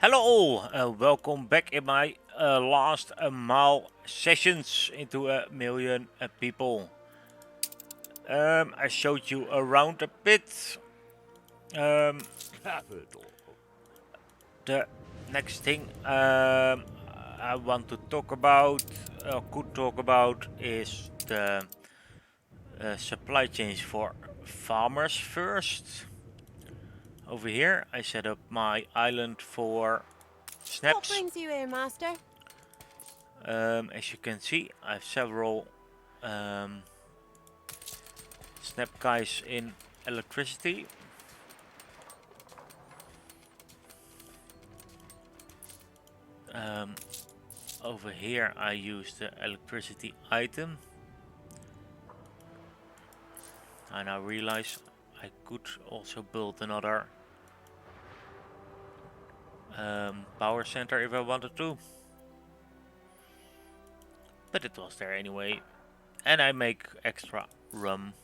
Hello all, welcome back in my last mile sessions into a million people. I showed you around a bit. Capital. The next thing I want to talk about, could talk about, is the supply chains for farmers first. Over here I set up my island for What Schnapps. brings you here, master? As you can see, I have several snap guys in electricity. Over here I use the electricity item. I now realize I could also build another power center if I wanted to. But it was there anyway. And I make extra rum.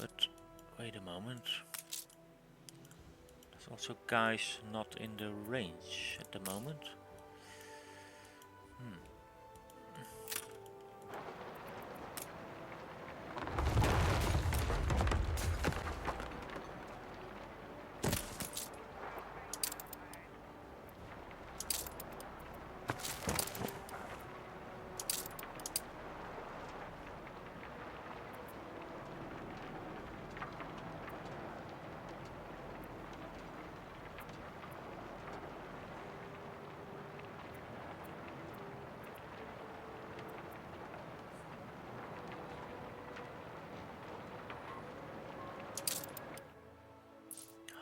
But wait a moment. There's also guys not in the range at the moment.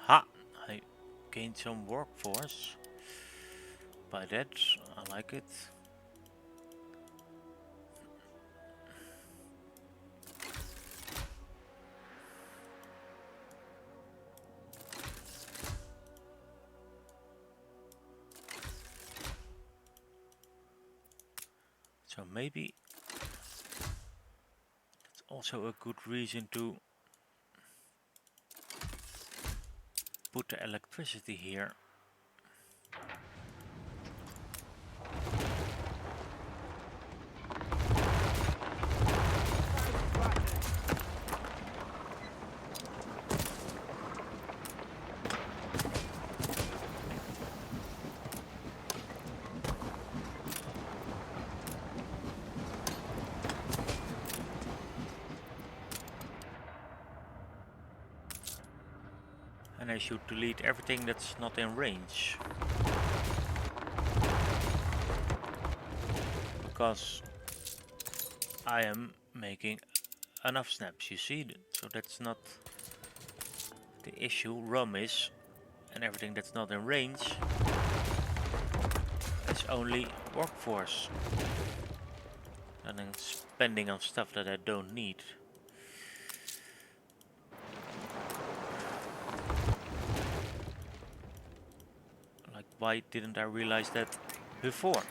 Ha! I gained some workforce. By that, I like it. So maybe it's also a good reason to put the electricity here. And I should delete everything that's not in range. Because I am making enough snaps, you see? So that's not the issue. Rum is, and everything that's not in range is only workforce. And then spending on stuff that I don't need. Like, why didn't I realize that before?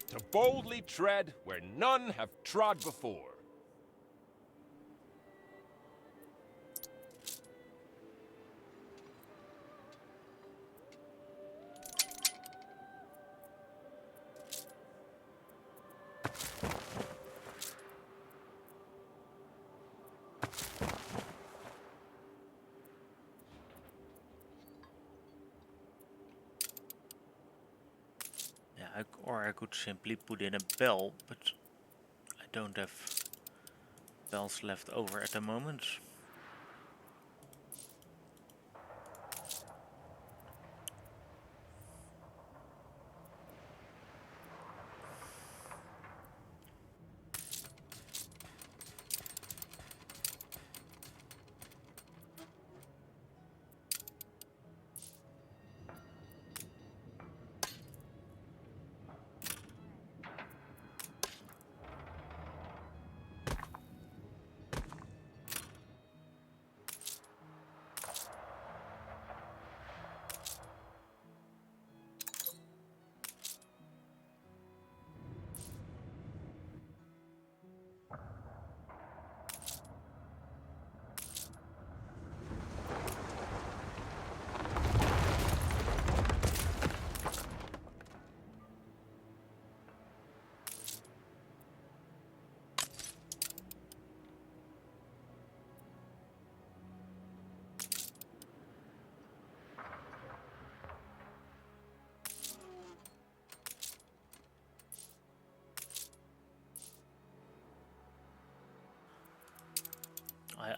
To boldly tread where none have trod before. Yeah, or I could simply put in a bell, but I don't have bells left over at the moment.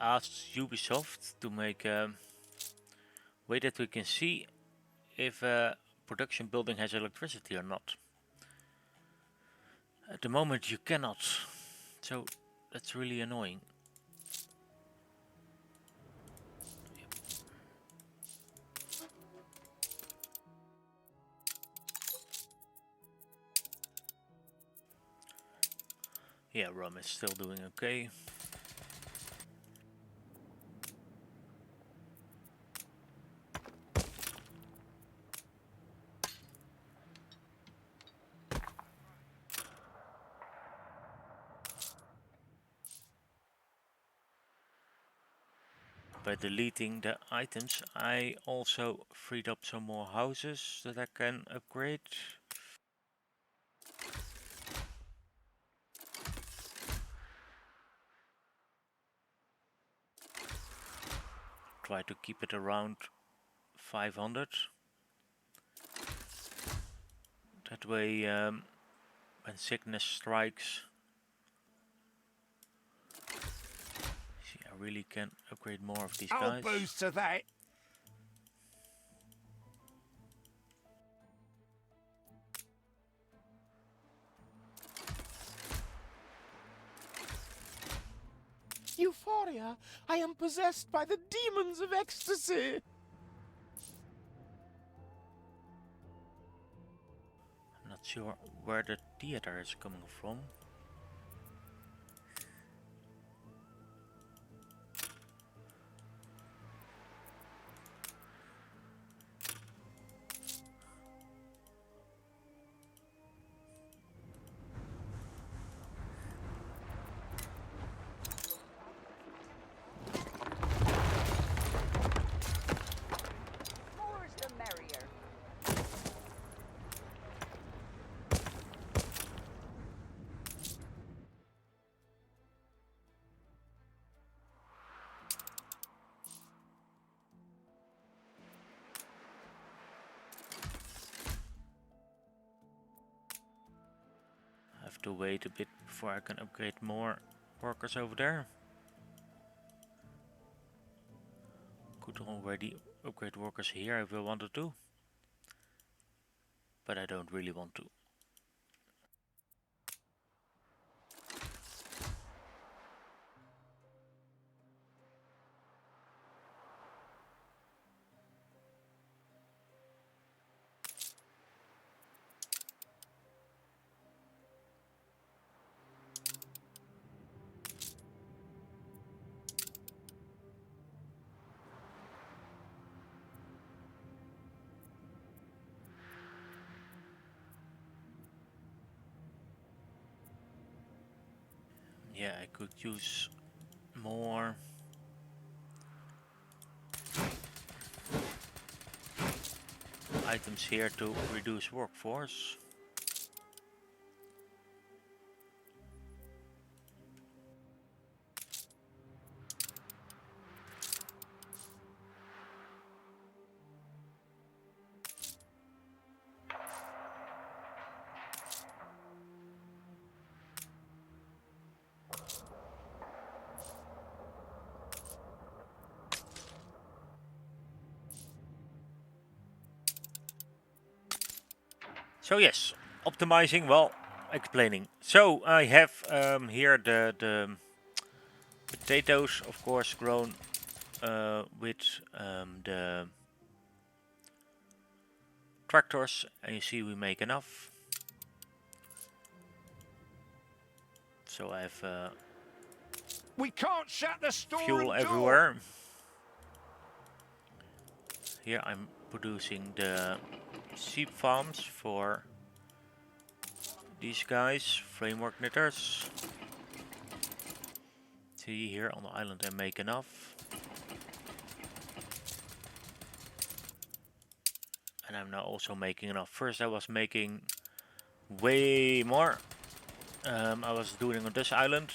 asked Ubisoft to make a way that we can see if a production building has electricity or not. At the moment you cannot, so that's really annoying. Yeah, rum is still doing okay. By deleting the items, I also freed up some more houses that I can upgrade. Try to keep it around 500. That way, when sickness strikes, see, I really can upgrade more of these I'll guys. boost to that. Euphoria! I am possessed by the demons of ecstasy! I'm not sure where the theater is coming from. More's the merrier. I have to wait a bit before I can upgrade more workers over there. Could already upgrade workers here if I wanted to, but I don't really want to. Yeah, I could use more items here to reduce workforce. So yes, optimizing, well, explaining. So I have here the potatoes, of course, grown with the tractors, and you see we make enough. So I have We can't shut the store fuel and door. everywhere. Here I'm producing the sheep farms for these guys, framework knitters. See here on the island I make enough. And I'm now also making enough. First I was making way more. I was doing on this island.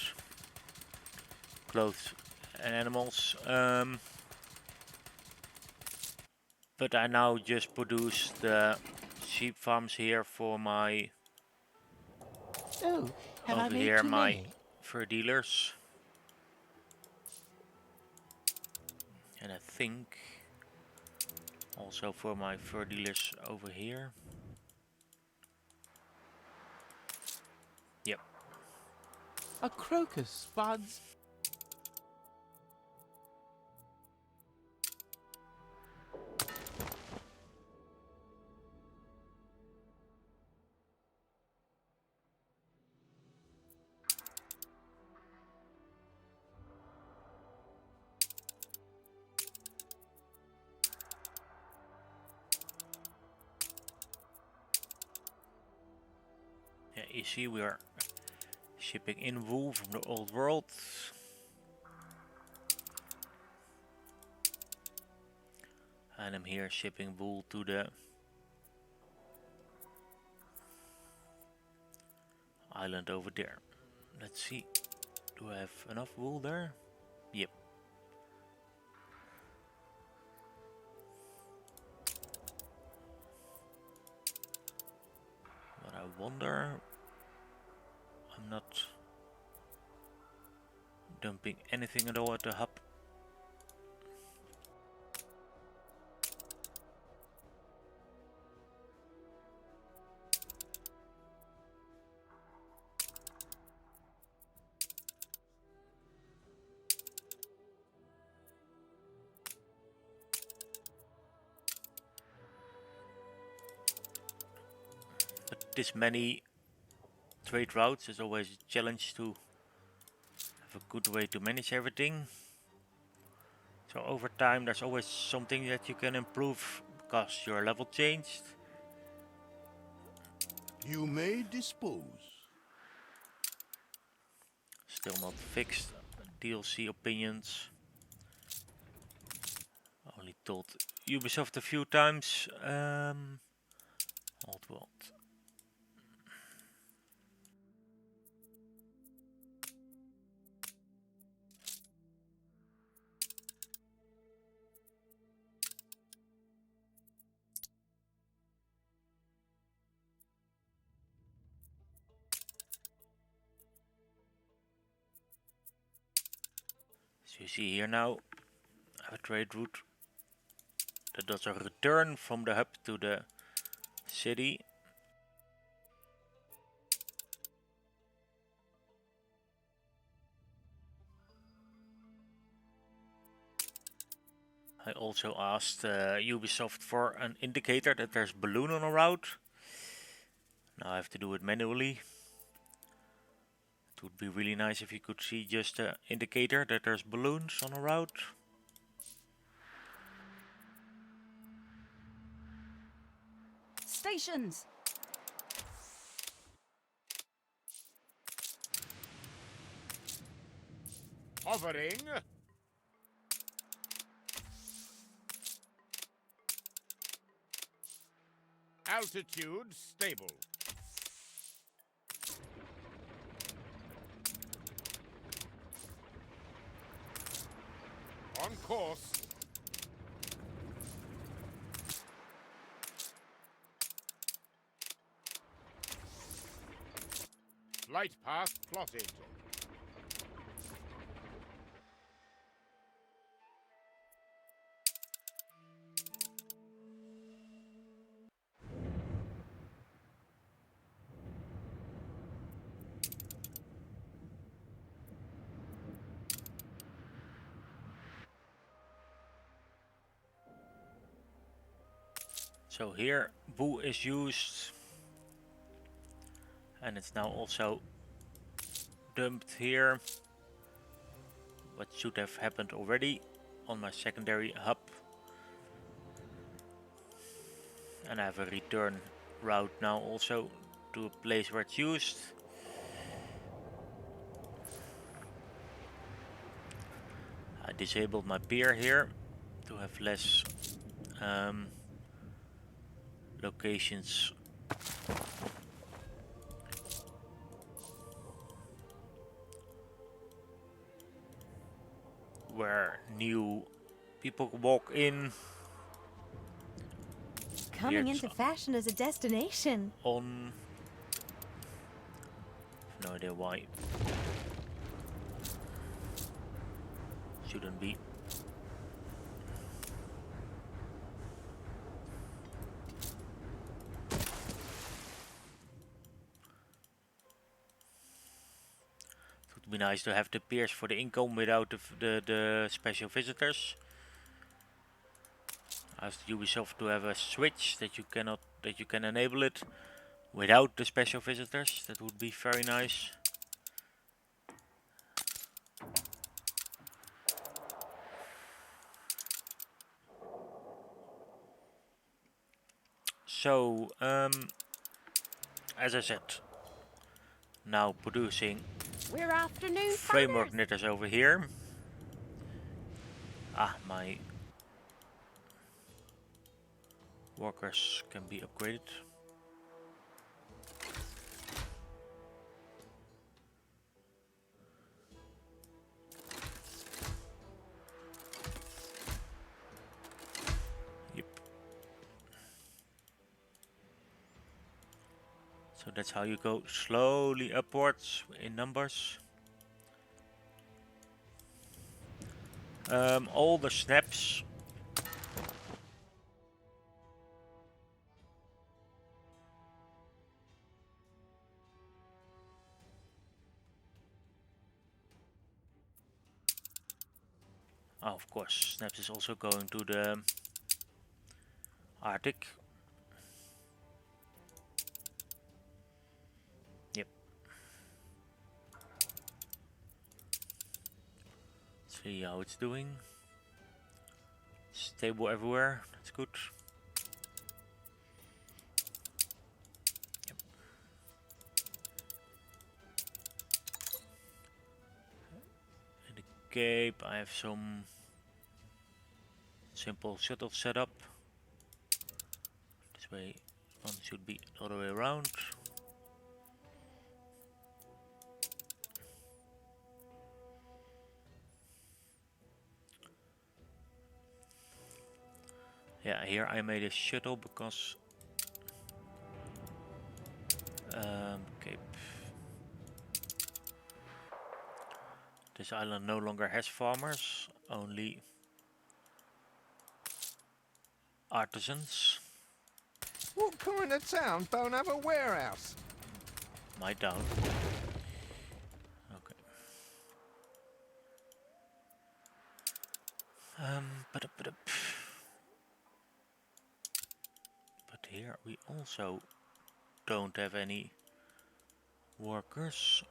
Clothes and animals. But I now just produce the sheep farms here for my Oh, have I over made here too my many? fur dealers. And I think also for my fur dealers over here. Yep. A crocus buds. Yeah, you see we are shipping in wool from the old world. And I'm here shipping wool to the island over there. Let's see. Do I have enough wool there? Yep. But I wonder, I'm not dumping anything at all at the hub. But this many trade routes is always a challenge to have a good way to manage everything. So over time there's always something that you can improve because your level changed. You may dispose. Still not fixed. DLC opinions. Only told Ubisoft a few times. Old world. So you see here now, I have a trade route that does a return from the hub to the city. I also asked Ubisoft for an indicator that there's balloon on a route. Now I have to do it manually. It would be really nice if you could see just an indicator that there's balloons on a route. Stations! Hovering. Altitude stable. On course. Flight path plotted. So here Boo is used and it's now also dumped here. What should have happened already on my secondary hub. And I have a return route now also to a place where it's used. I disabled my pier here to have less locations where new people walk in. Coming Here it's into fashion as a destination. on. No idea why. Shouldn't be. Would be nice to have the peers for the income without the special visitors. Ask Ubisoft to have a switch that you can enable it without the special visitors. That would be very nice. So, as I said, now producing We're afternoon framework farmers. knitters over here. Ah, my workers can be upgraded. Yep. So that's how you go slowly upwards in numbers. All the snaps. Oh, of course, snaps is also going to the Arctic. Yep. See how it's doing. Stable everywhere. That's good. Yep. In the Cape, I have some simple shuttle setup. This way, one should be the other way around. Yeah, here I made a shuttle because Cape. This island no longer has farmers, only artisans. What kind of town don't have a warehouse? My town. Okay. But here we also don't have any workers.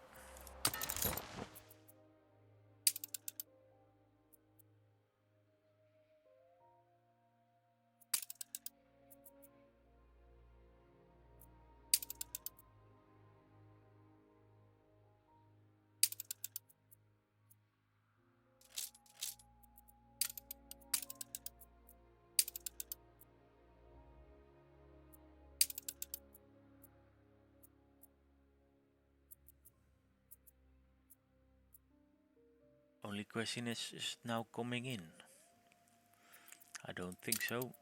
Only question is now coming in? I don't think so.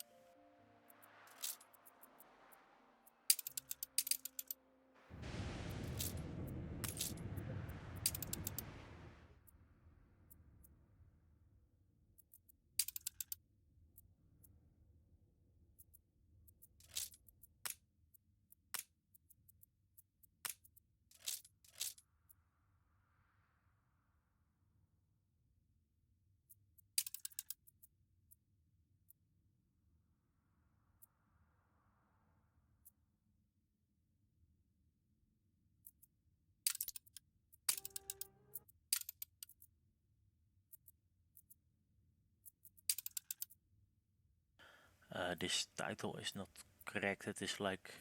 This title is not correct. It is like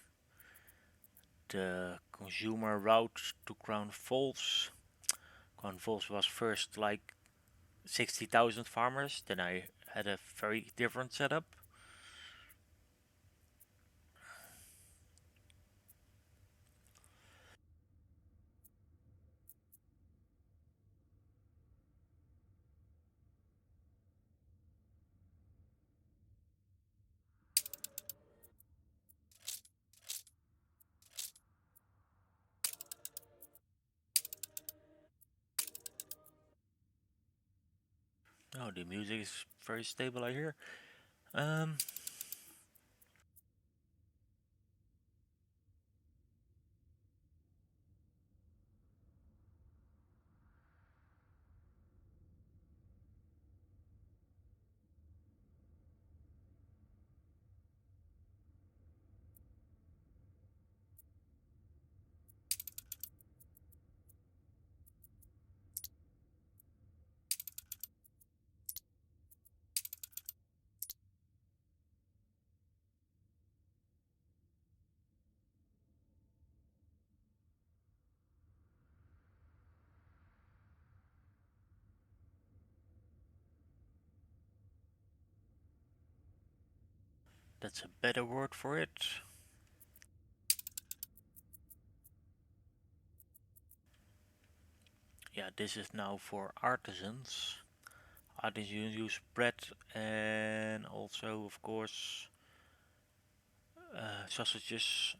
the consumer route to Crown Falls. Crown Falls was first like 60,000 farmers, then I had a very different setup. Oh, the music is very stable, I hear. Um, That's a better word for it. Yeah, this is now for artisans. Artisans use bread and also, of course, sausages.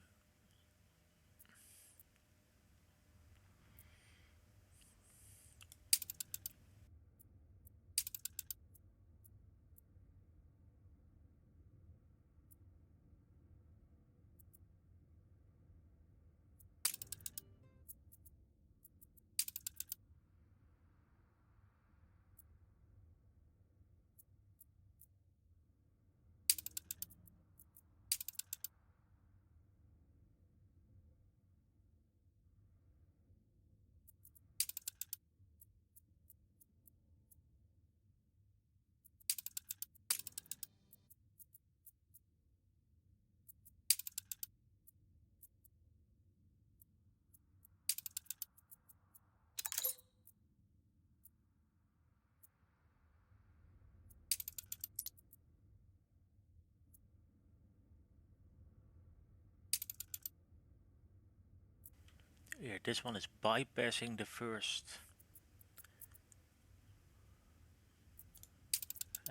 Yeah, this one is bypassing the first.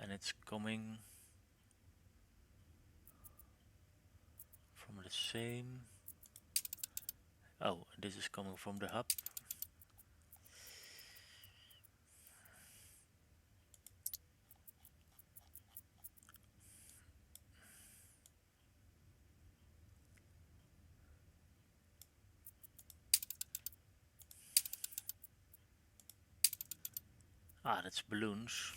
And it's coming from the same. Oh, this is coming from the hub. Ah, that's balloons.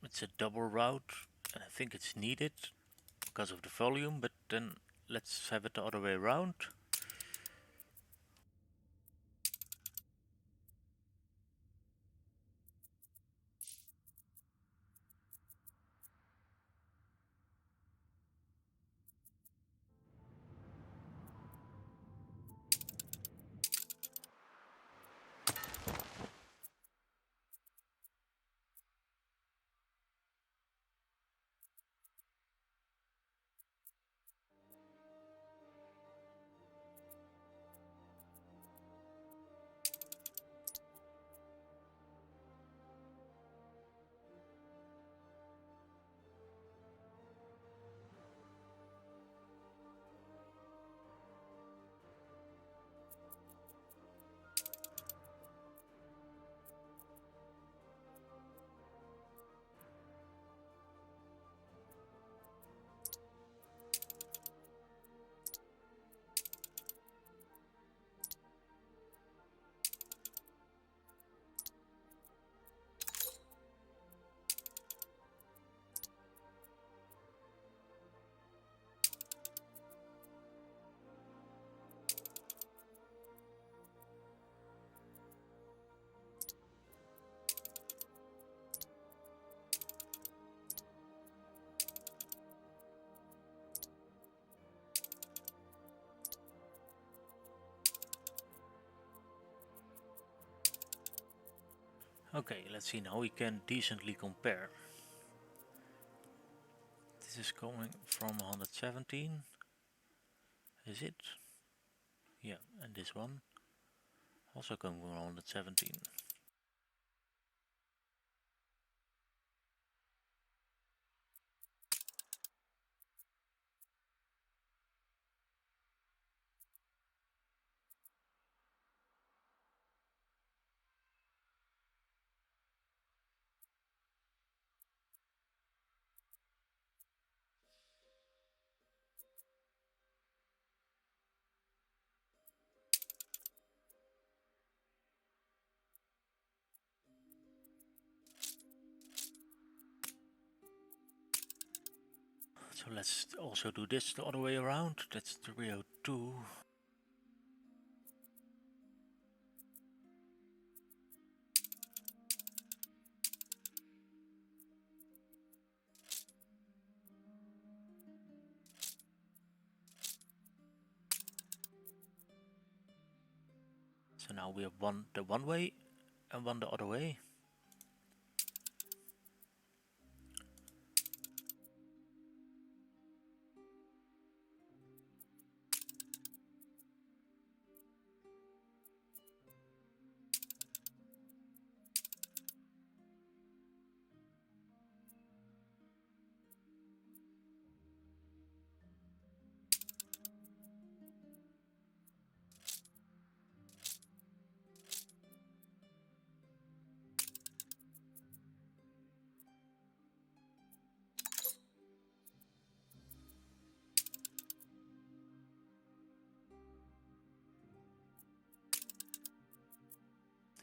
It's a double route, and I think it's needed because of the volume, but then let's have it the other way around. Okay, let's see now we can decently compare. This is coming from 117. Is it? Yeah, and this one also coming from 117. let's also do this the other way around. That's the Rio 2. So now we have one the one way and one the other way.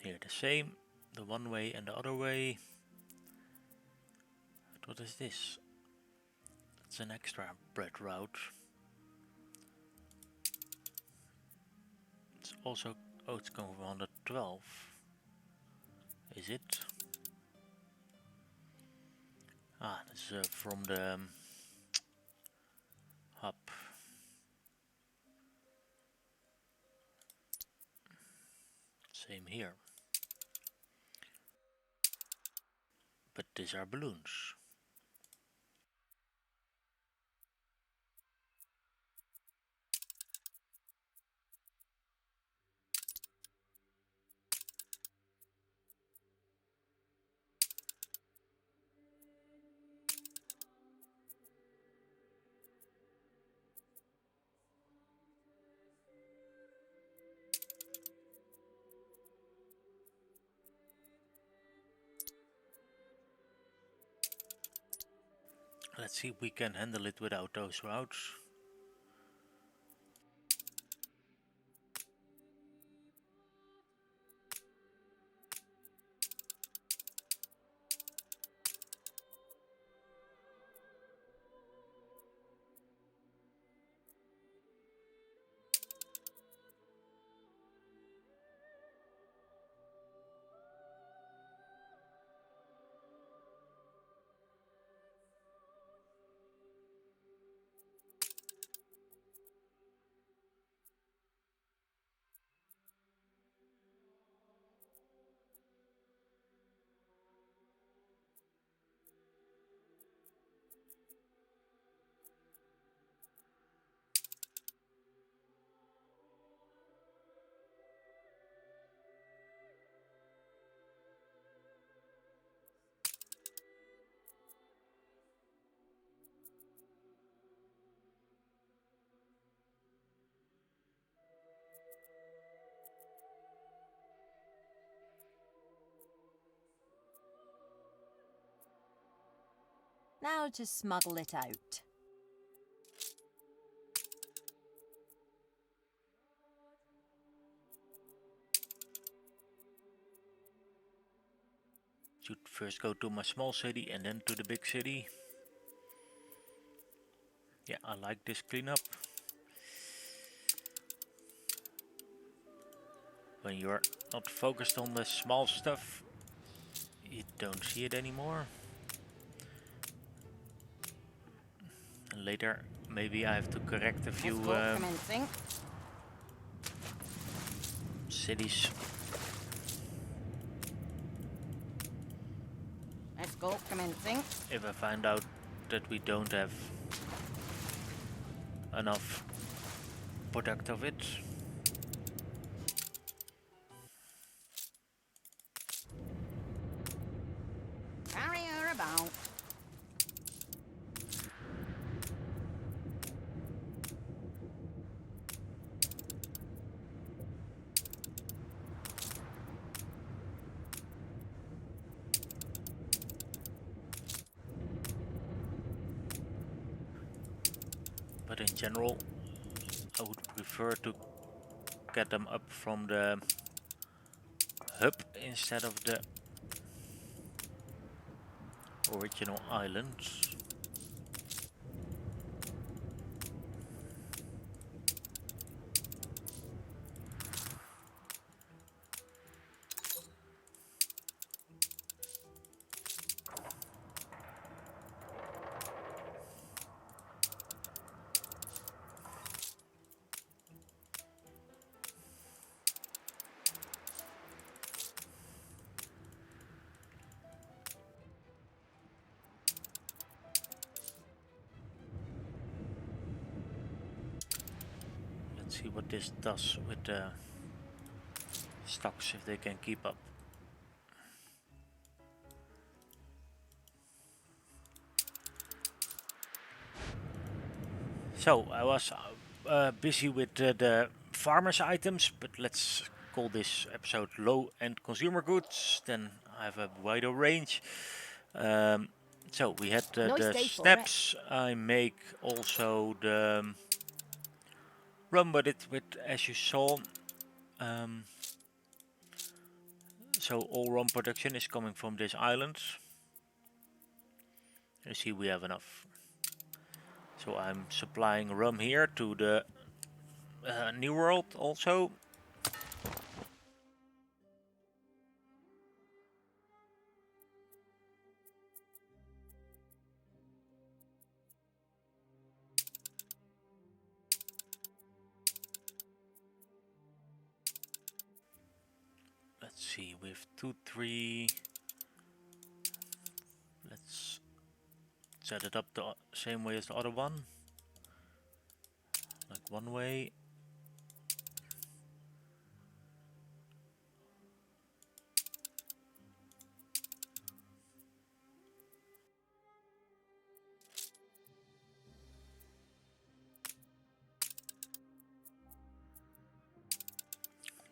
Here the same, the one way and the other way. But what is this? It's an extra bread route. It's also, oh, it's going from 112. Is it? Ah, this is from the hub. Same here. But these are balloons. Let's see if we can handle it without those routes. Now to smuggle it out. Should first go to my small city and then to the big city. Yeah, I like this cleanup. When you're not focused on the small stuff, you don't see it anymore. And later, maybe I have to correct a few cities. Escort commencing. If I find out that we don't have enough product of it. Carry her about. But in general, I would prefer to get them up from the hub instead of the original islands. see what this does with the stocks, if they can keep up. So I was busy with the farmers items, but let's call this episode low end consumer goods. Then I have a wider range. So we had Nice the day for it. snaps. I make also the rum with it, with as you saw. Um, so all rum production is coming from this island. You see, we have enough. So I'm supplying rum here to the New World also. Let's see, we have 2, 3. Let's set it up the same way as the other one. Like one way.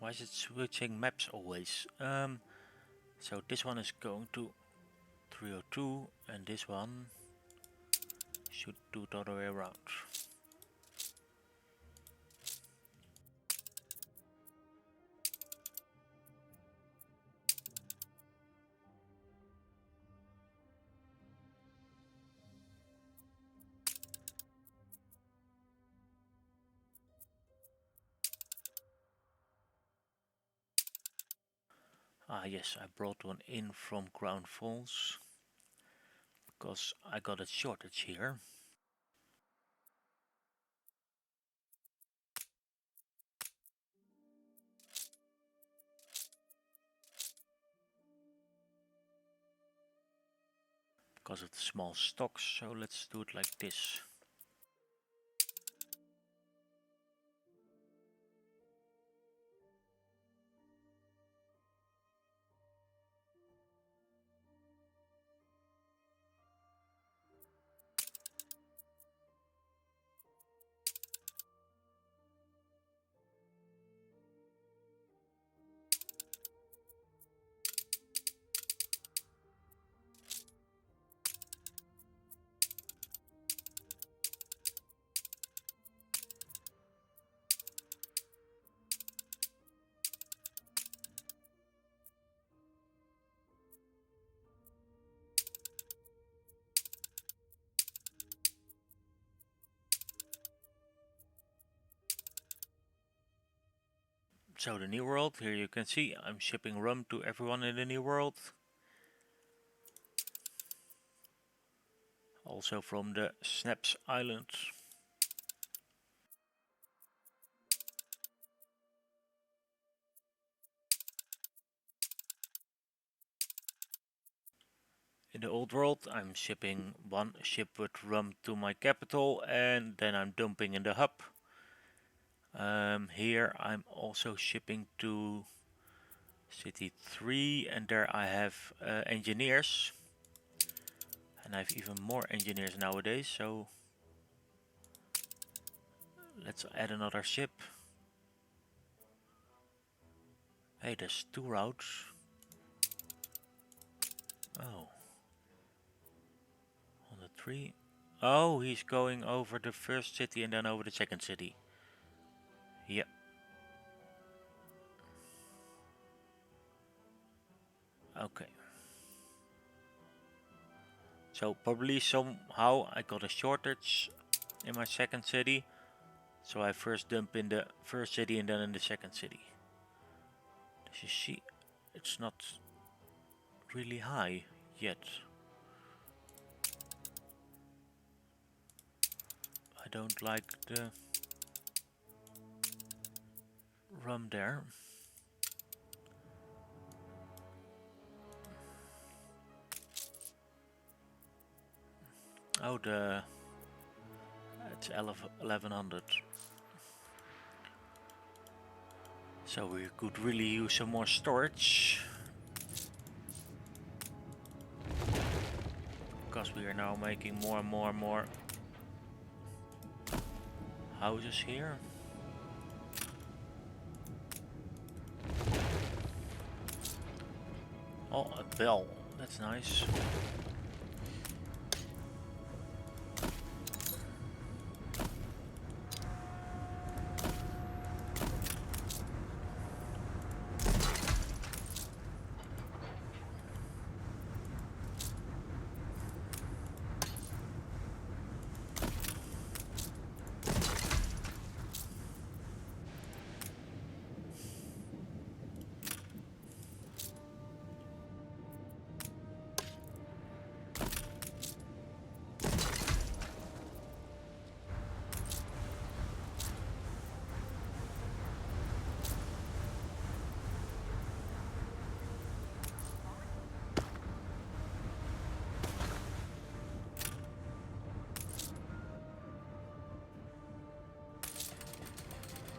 Why is it switching maps always? So this one is going to 302 and this one should do the other way around. Ah yes, I brought one in from Crown Falls because I got a shortage here. Because of the small stocks, so let's do it like this. So the New World, here you can see I'm shipping rum to everyone in the New World. Also from the Schnapps Island. In the Old World, I'm shipping one ship with rum to my capital and then I'm dumping in the hub. Here I'm also shipping to City 3 and there I have engineers. And I have even more engineers nowadays, so let's add another ship. Hey, there's 2 routes. Oh. On the 3. Oh, he's going over the first city and then over the second city. Yep. Okay. So probably somehow I got a shortage in my second city. So I first dump in the first city and then in the second city. As you see, it's not really high yet. I don't like the rum there. Oh, it's 1100. So we could really use some more storage. Because we are now making more and more and more houses here. Oh, a bell. That's nice.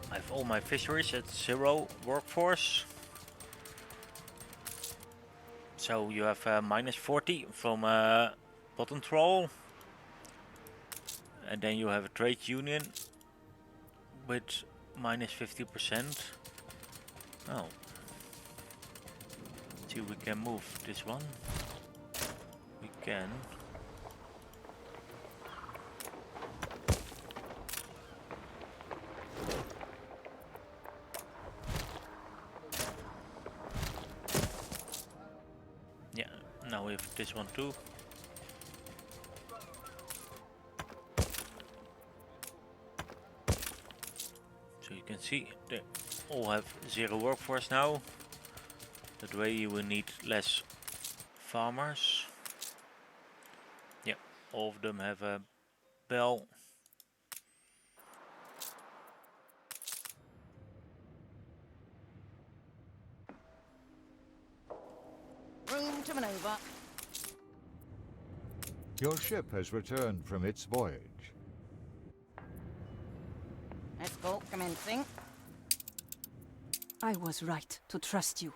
I have all my fisheries at 0 workforce. So you have minus 40 from bottom troll. And then you have a trade union with minus 50%. Oh. See, we can move this one. We can. Yeah, now we have this one too. So you can see they all have 0 workforce now. That way you will need less farmers. Yeah, all of them have a bell. Room to maneuver. Your ship has returned from its voyage. Escort commencing. I was right to trust you.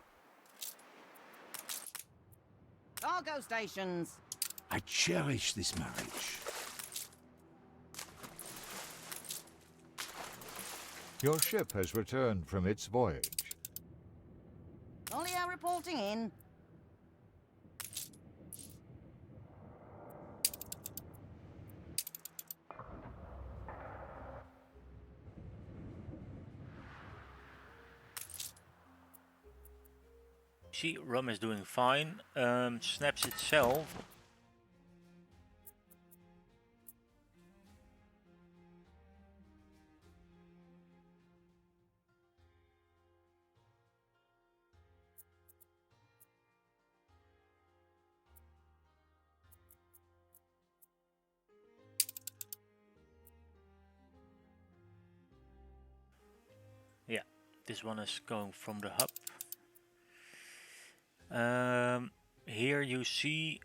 Cargo stations. I cherish this marriage. Your ship has returned from its voyage. Olio reporting in. See, rum is doing fine. Schnapps itself. Yeah, this one is going from the hub. Here you see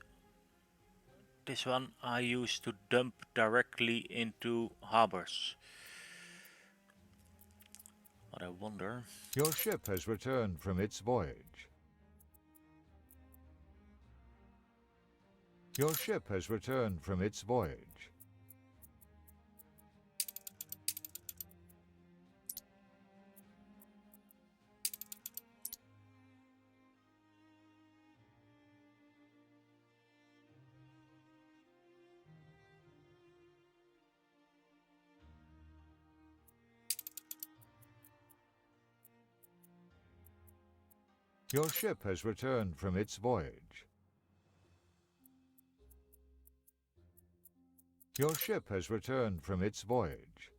this one I used to dump directly into harbors. But I wonder. Your ship has returned from its voyage. Your ship has returned from its voyage. Your ship has returned from its voyage. Your ship has returned from its voyage.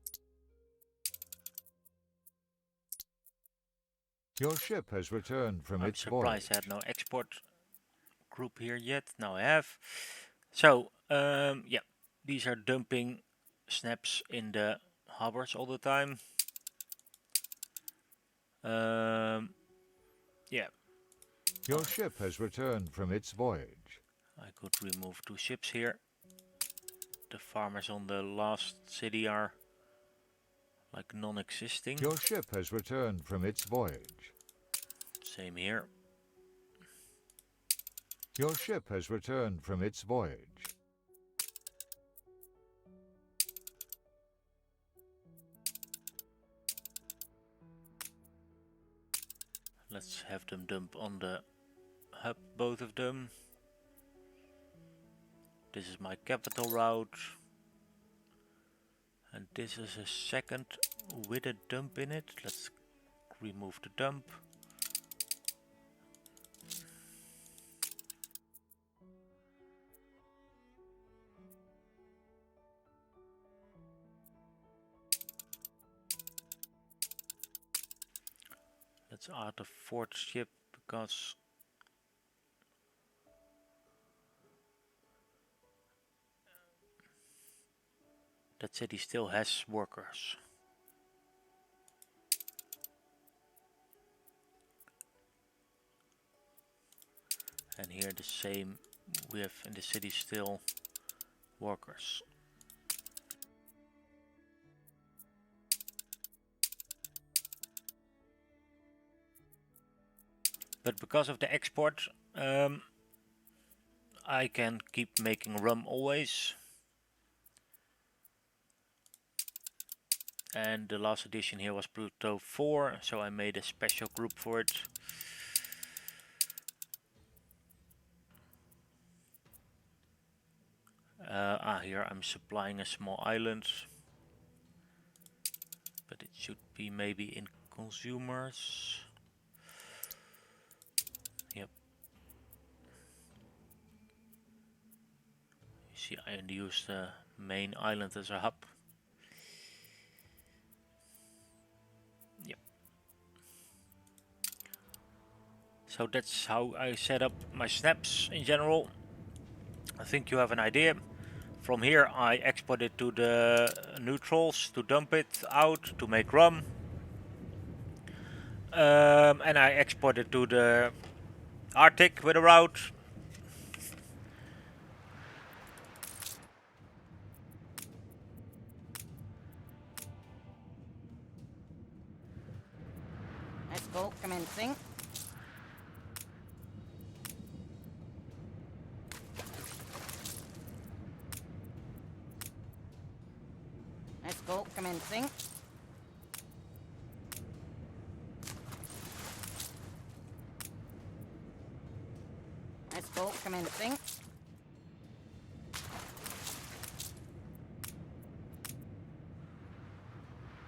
Your ship has returned from I'm its surprised voyage. I had no export group here yet. Now I have. So, yeah, these are dumping snaps in the harbors all the time. Yeah. Your ship has returned from its voyage. I could remove 2 ships here. The farmers on the last city are like non-existing. Your ship has returned from its voyage. Same here. Your ship has returned from its voyage. Let's have them dump on the hub, both of them. This is my capital route. And this is a second with a dump in it. Let's remove the dump. Let's add a fourth ship because that city still has workers. And here the same, we have in the city still workers. But because of the export, I can keep making rum always. And the last edition here was Pluto 4, so I made a special group for it. Here I'm supplying a small island. But it should be maybe in consumers. Yep. You see, I use the main island as a hub. Yep. So that's how I set up my Schnapps in general. I think you have an idea. From here I export it to the neutrals to dump it out to make rum. And I export it to the Arctic with a route. Escort commencing. Escort commencing. Escort commencing.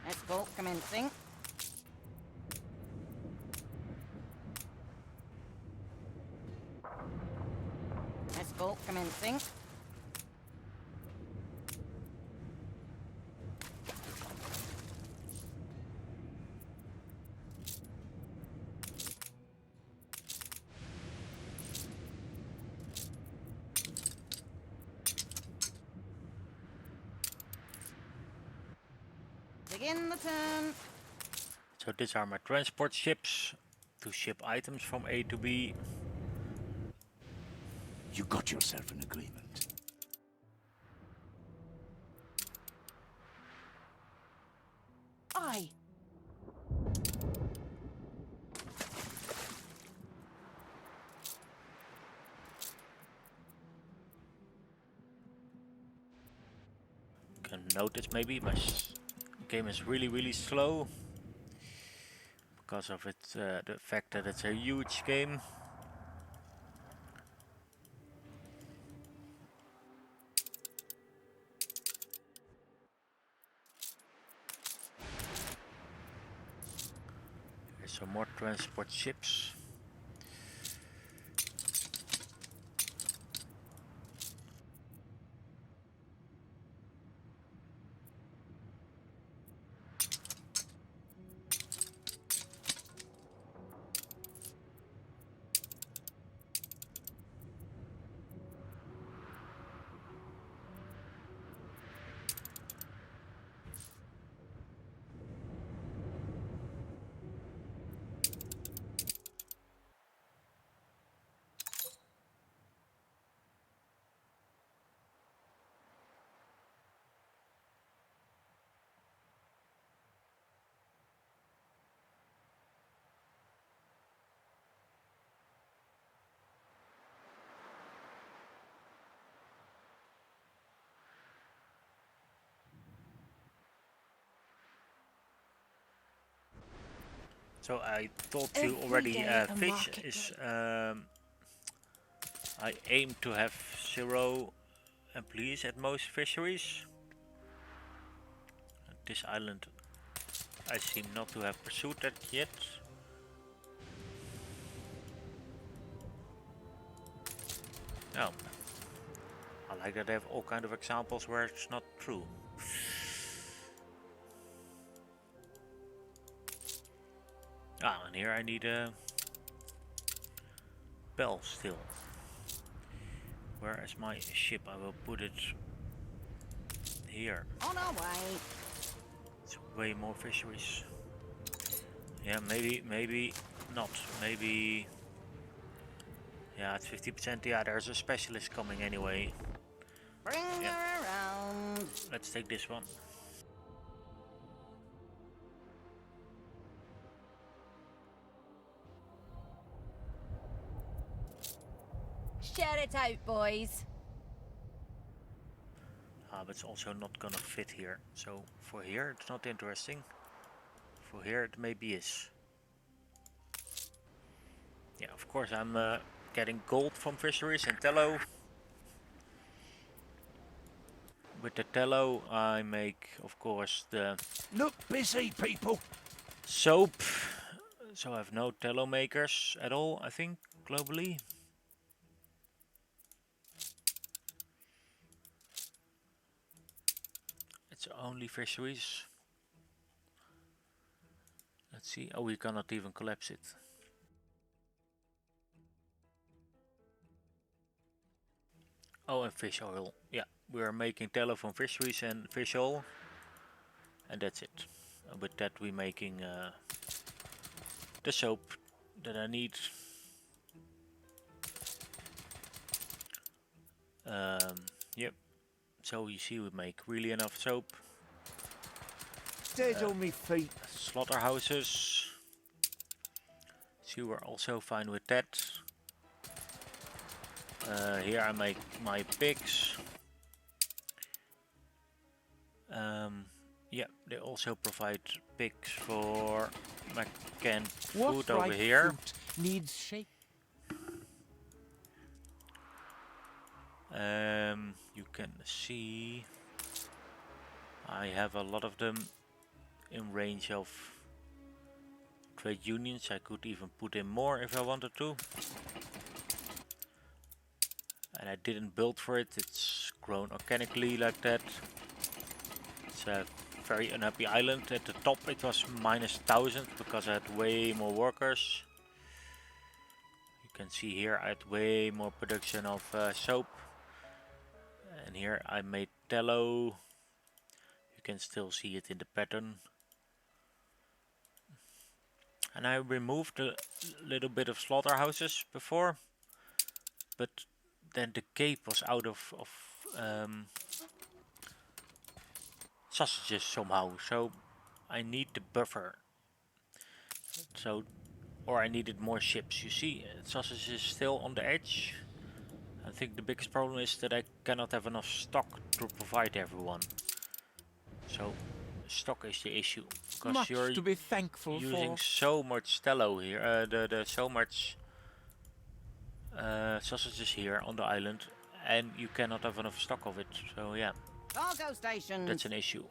Escort commencing. Escort commencing. Begin the turn. So these are my transport ships to ship items from A to B. You got yourself an agreement. I. Can notice maybe my game is really slow because of it, the fact that it's a huge game. Here's some more transport ships. So I told you Every already, day a fish market is. day. I aim to have 0 employees at most fisheries. This island, I seem not to have pursued that yet. No. I like that they have all kind of examples where it's not true. Ah, and here I need a bell still. Where is my ship? I will put it here. On our way. It's way more fisheries. Yeah, maybe not. Maybe. Yeah, it's 50%. Yeah, there's a specialist coming anyway. Bring her around. Let's take this one. Share it out, boys. But it's also not gonna fit here. So for here, it's not interesting. For here, it maybe is. Yeah, of course, I'm getting gold from fisheries and tallow. With the tallow, I make, of course, the Look busy, people. soap. So I have no tallow makers at all, I think, globally. It's only fisheries. Let's see. Oh, we cannot even collapse it. Oh, and fish oil. Yeah, we are making tallow from fisheries and fish oil. And that's it. With that we're making the soap that I need. Yep. So you see we make really enough soap. Dead on me feet. Slaughterhouses. See, we're also fine with that. Here I make my pigs. Yeah, they also provide pigs for my canned food over here. fruit needs shake? You can see I have a lot of them in range of trade unions. I could even put in more if I wanted to. And I didn't build for it, it's grown organically like that. It's a very unhappy island. At the top it was -1000 because I had way more workers. You can see here I had way more production of soap. And here I made tallow. You can still see it in the pattern. And I removed a little bit of slaughterhouses before. But then the cape was out of sausages somehow, so I need the buffer. So, or I needed more ships. You see, sausage is still on the edge. I think the biggest problem is that I cannot have enough stock to provide everyone. So, stock is the issue because Much you're to be thankful using for. so much tallow here. So much sausages here on the island, and you cannot have enough stock of it. So yeah, Cargo stations. that's an issue.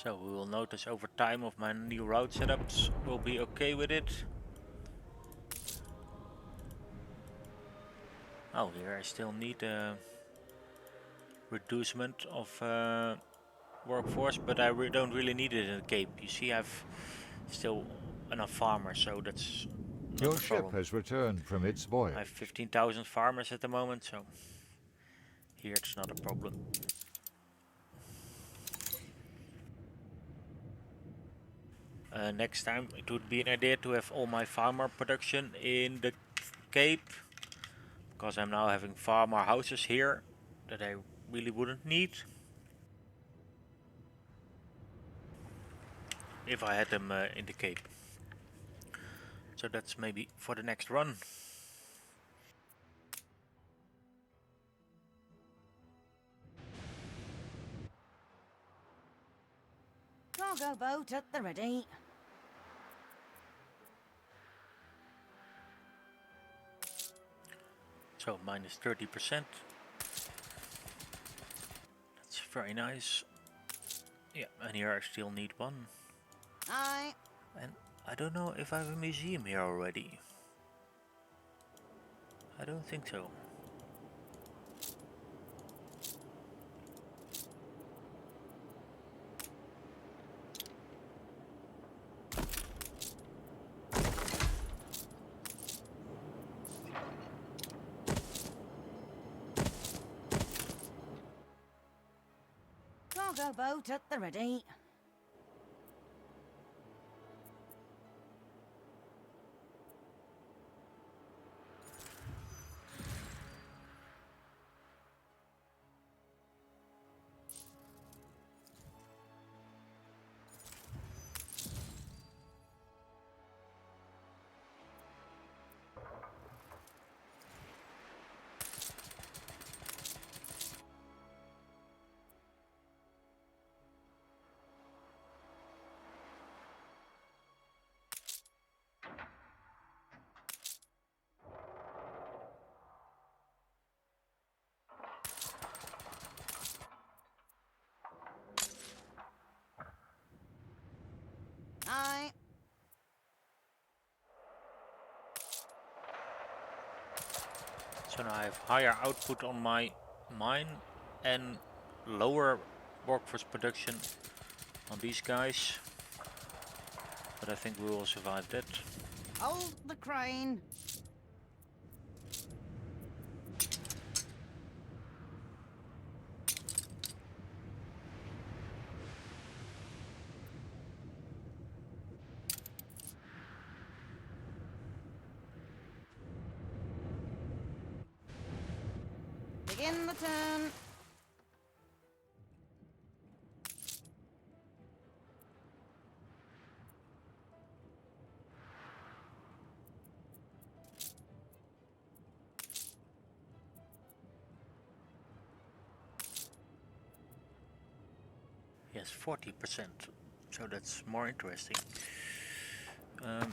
So we will notice over time of my new route setups will be okay with it. Oh, here I still need a reducement of workforce, but I don't really need it in the Cape. You see, I've still enough farmers, so that's not Your a ship problem. has returned from its I have voyage. 15,000 farmers at the moment, so here it's not a problem. Next time it would be an idea to have all my farmer production in the Cape, because I'm now having farmer houses here that I really wouldn't need if I had them in the Cape. So that's maybe for the next run. Cargo boat at the ready. So minus 30%. That's very nice. Yeah, and here I still need one. Aye. And I don't know if I have a museum here already. I don't think so. Cargo boat at the ready. Aye. So now I have higher output on my mine and lower workforce production on these guys. But I think we will survive that. Hold the crane. Begin the turn. Yes, 40%. So that's more interesting. Um,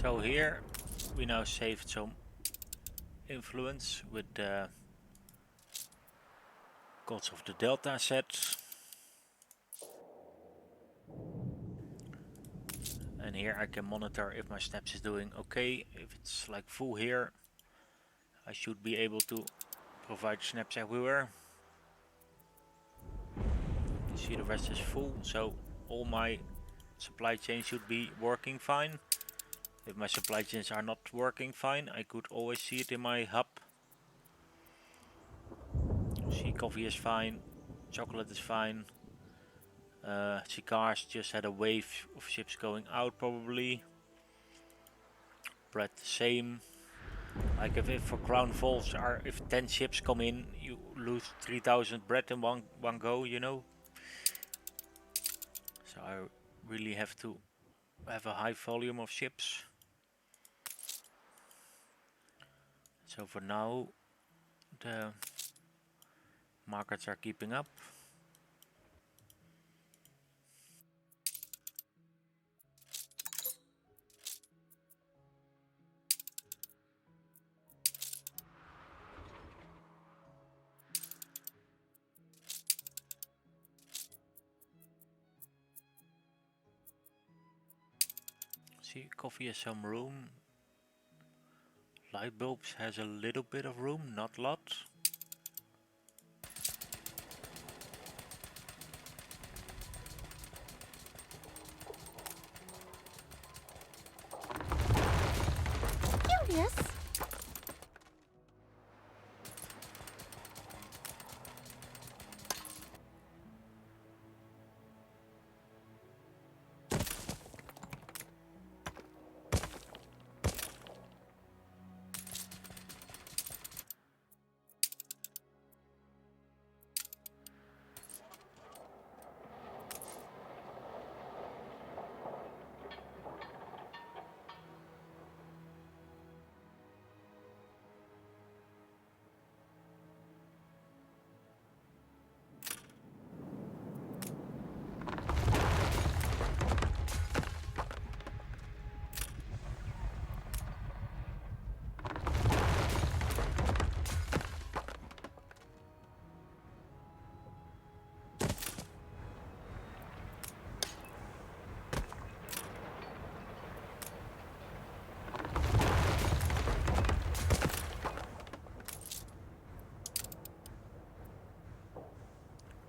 So here we now saved some influence with the Gods of the Delta set. And here I can monitor if my Schnapps is doing okay. If it's like full here, I should be able to provide Schnapps everywhere. You see the rest is full, so all my supply chain should be working fine. If my supply chains are not working fine, I could always see it in my hub. See, coffee is fine, chocolate is fine. Cigars just had a wave of ships going out probably. Bread the same. Like if for Crown Falls are if 10 ships come in, you lose 3,000 bread in one go, you know. So I really have to have a high volume of ships. So for now, the markets are keeping up. See, coffee has some room. Light bulbs has a little bit of room, not lots. Curious.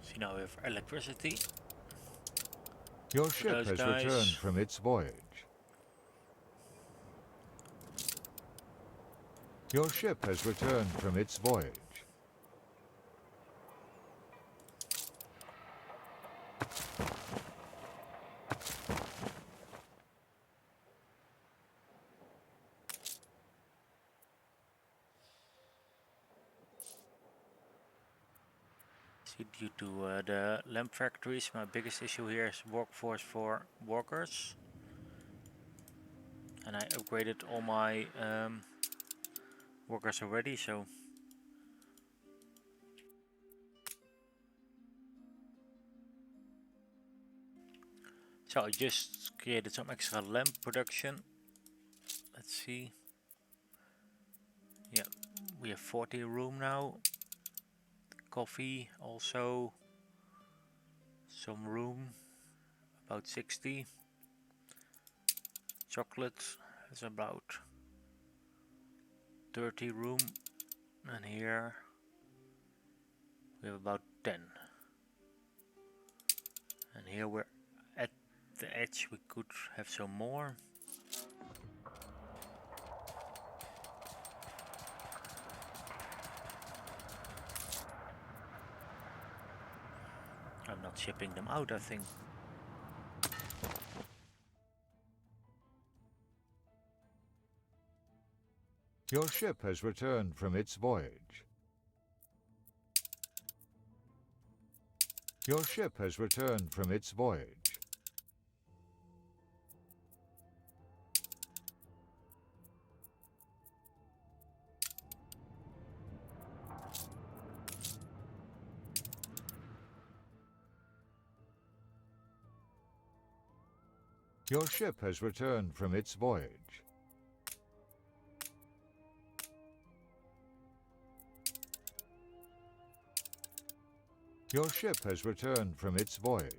See, now we have electricity. Your ship those has guys. returned from its voyage. Your ship has returned from its voyage. See, due to the lamp factories, my biggest issue here is workforce for workers. And I upgraded all my workers already, so I just created some extra lamp production. Let's see. Yeah, we have 40 room now. Coffee also some room, about 60. Chocolate is about 30 room, and here we have about 10. And here we're at the edge, we could have some more. I'm not shipping them out, I think. Your ship has returned from its voyage. Your ship has returned from its voyage. Your ship has returned from its voyage. Your ship has returned from its voyage.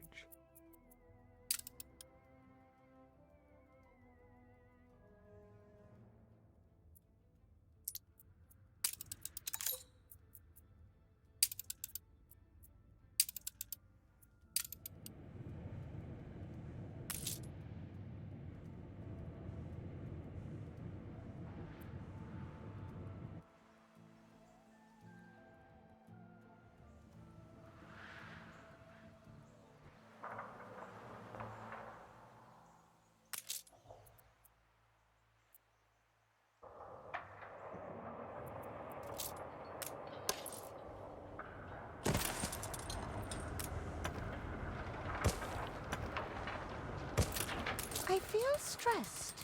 I feel stressed.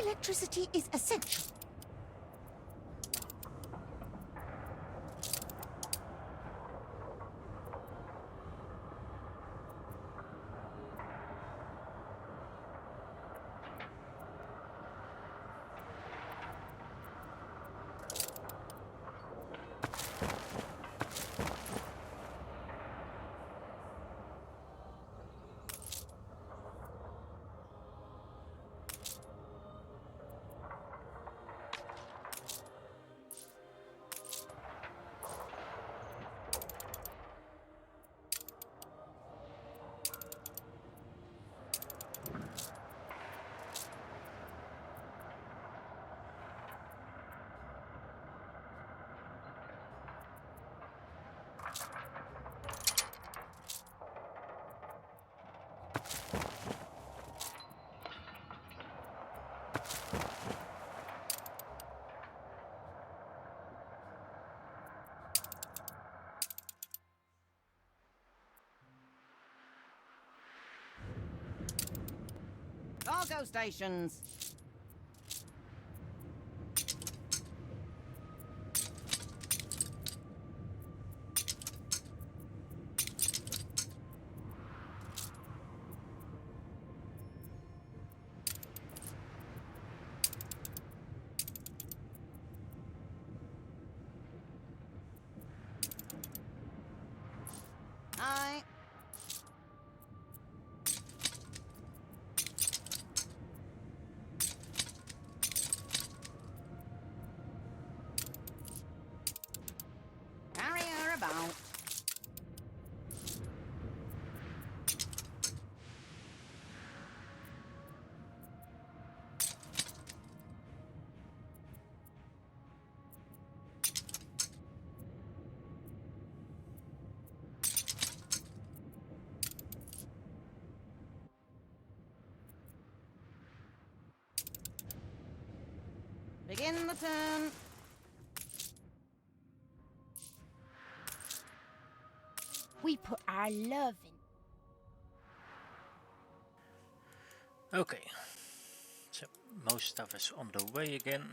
Electricity is essential. Cargo stations. Aye. Carry her about. Begin the turn. We put our love in. Okay, so most stuff is on the way again.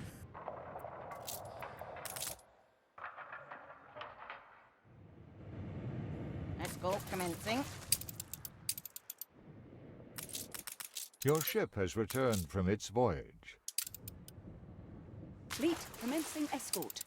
Escort commencing. Your ship has returned from its voyage. Fleet commencing escort.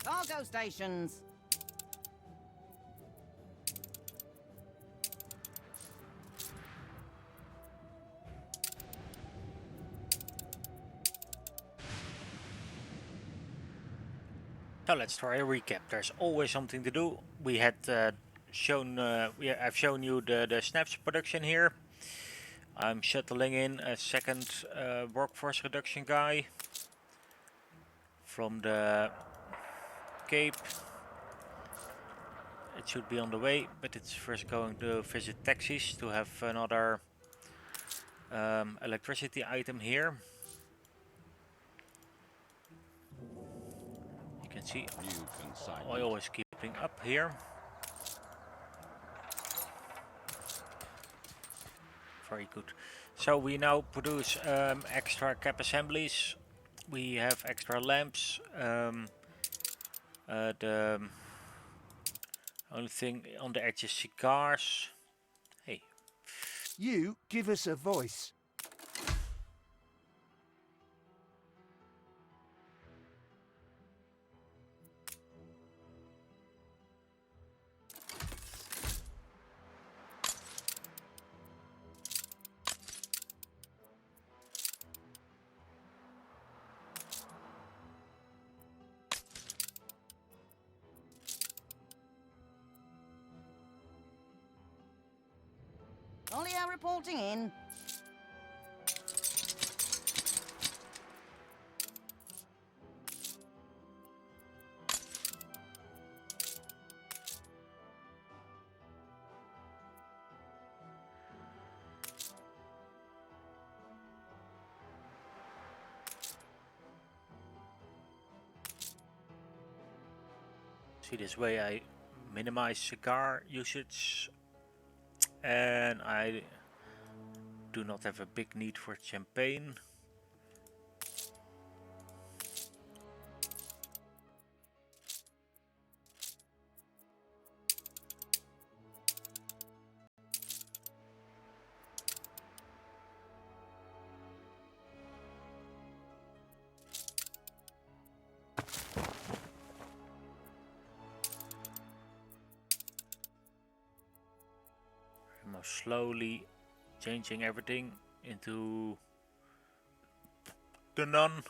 Cargo stations. So let's try a recap. There's always something to do. We had I've shown you the Schnapps production here. I'm shuttling in a second workforce reduction guy from the Cape. It should be on the way, but it's first going to visit taxis to have another electricity item here. You can see New consignment. oil is keeping up here. Very good. So we now produce extra cap assemblies. We have extra lamps. The only thing on the edge is cigars. Hey, You give us a voice. Olio reporting in. See, this way I minimize cigar usage, and I do not have a big need for champagne. I'm now slowly changing everything into the none.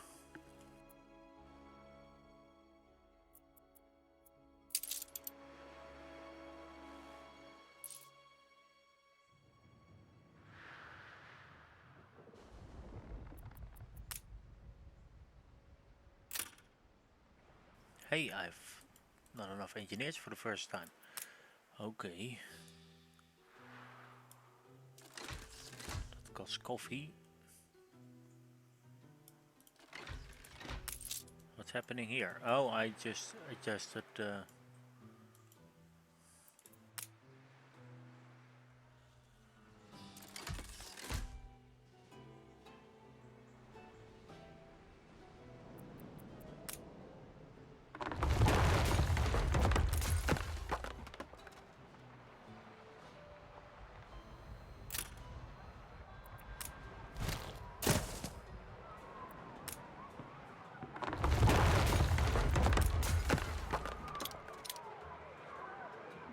Hey, I've not enough engineers for the first time. Okay. That costs coffee. What's happening here? Oh, I just adjusted the...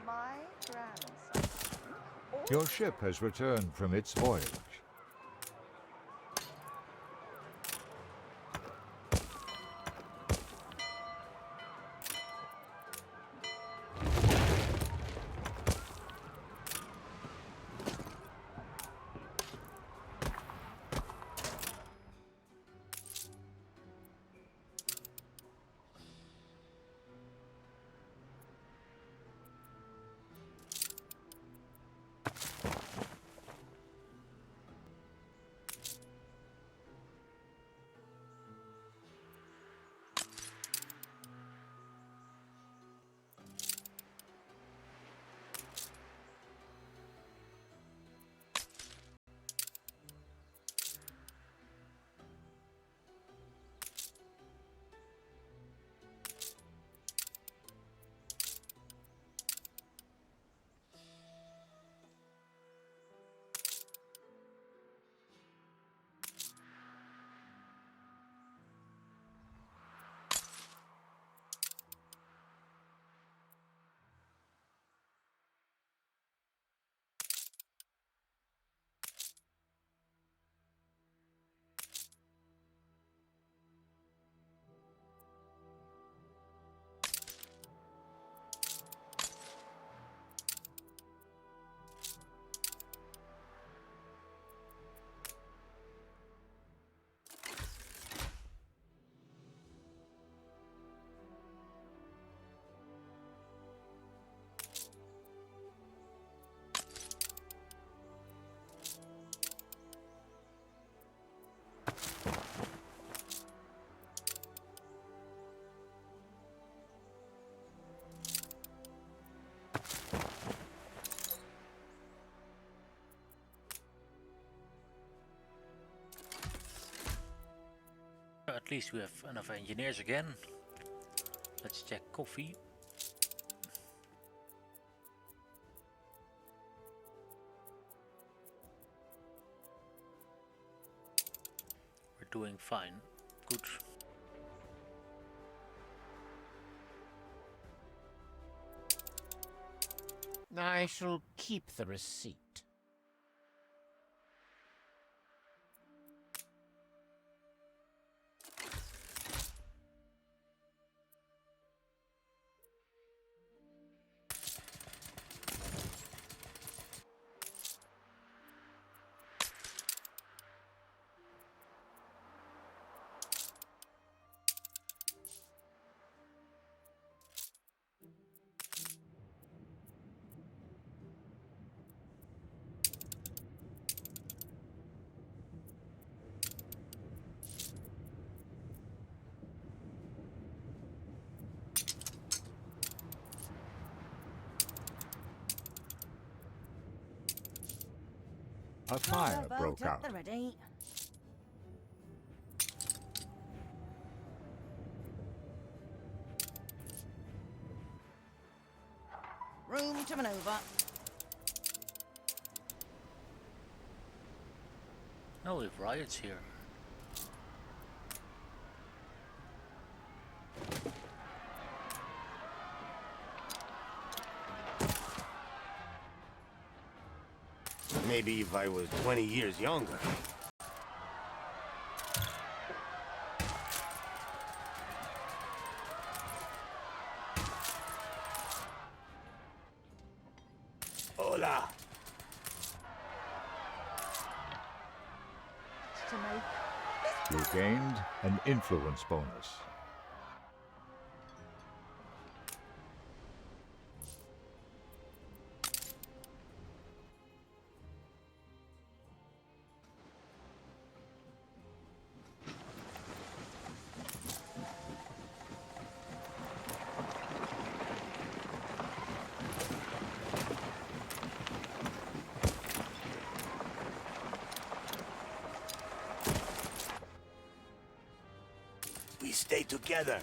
My grandson. Your ship has returned from its voyage. At least we have enough engineers again. Let's check coffee. doing fine. Good. I shall keep the receipt. A fire Cargo broke boat at out. the ready. Room to maneuver. No, we have riots here. Maybe if I was 20 years younger. Hola! To make You gained an influence bonus. We stay together.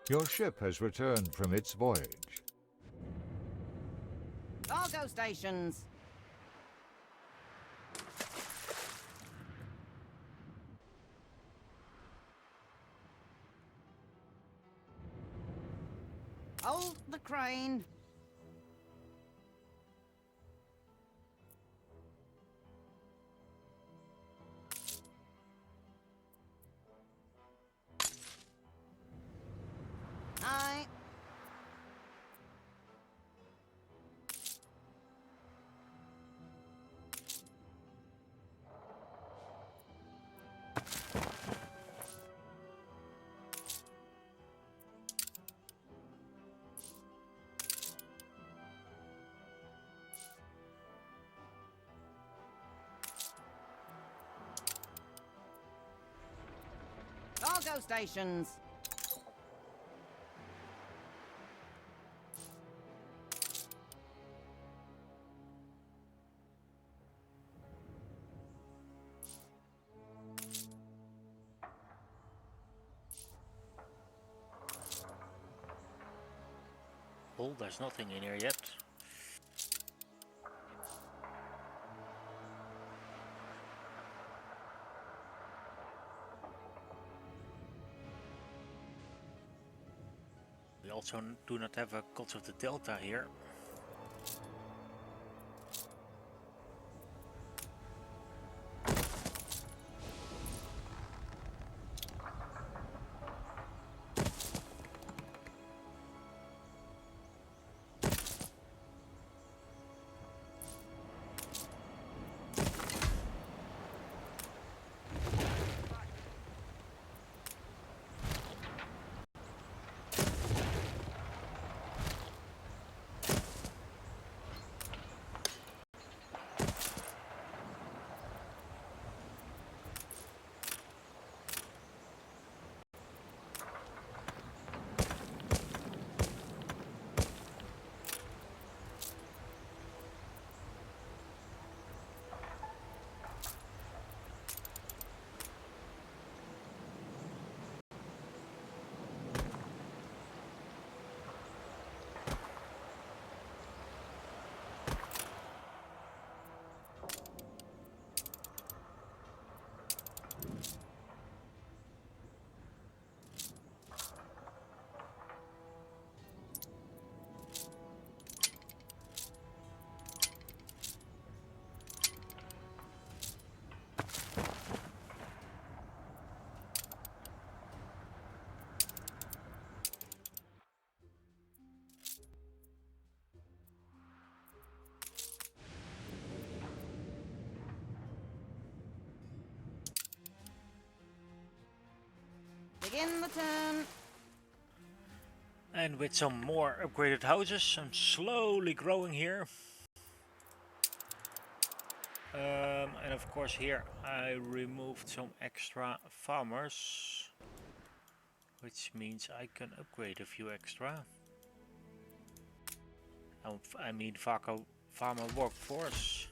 Your ship has returned from its voyage. Cargo stations. Hold the crane. Aye. Cargo stations. Oh, there's nothing in here yet. We also do not have a Gods of the Delta here. Begin the turn. And with some more upgraded houses, I'm slowly growing here. And of course here I removed some extra farmers, which means I can upgrade a few extra. I mean farmer workforce.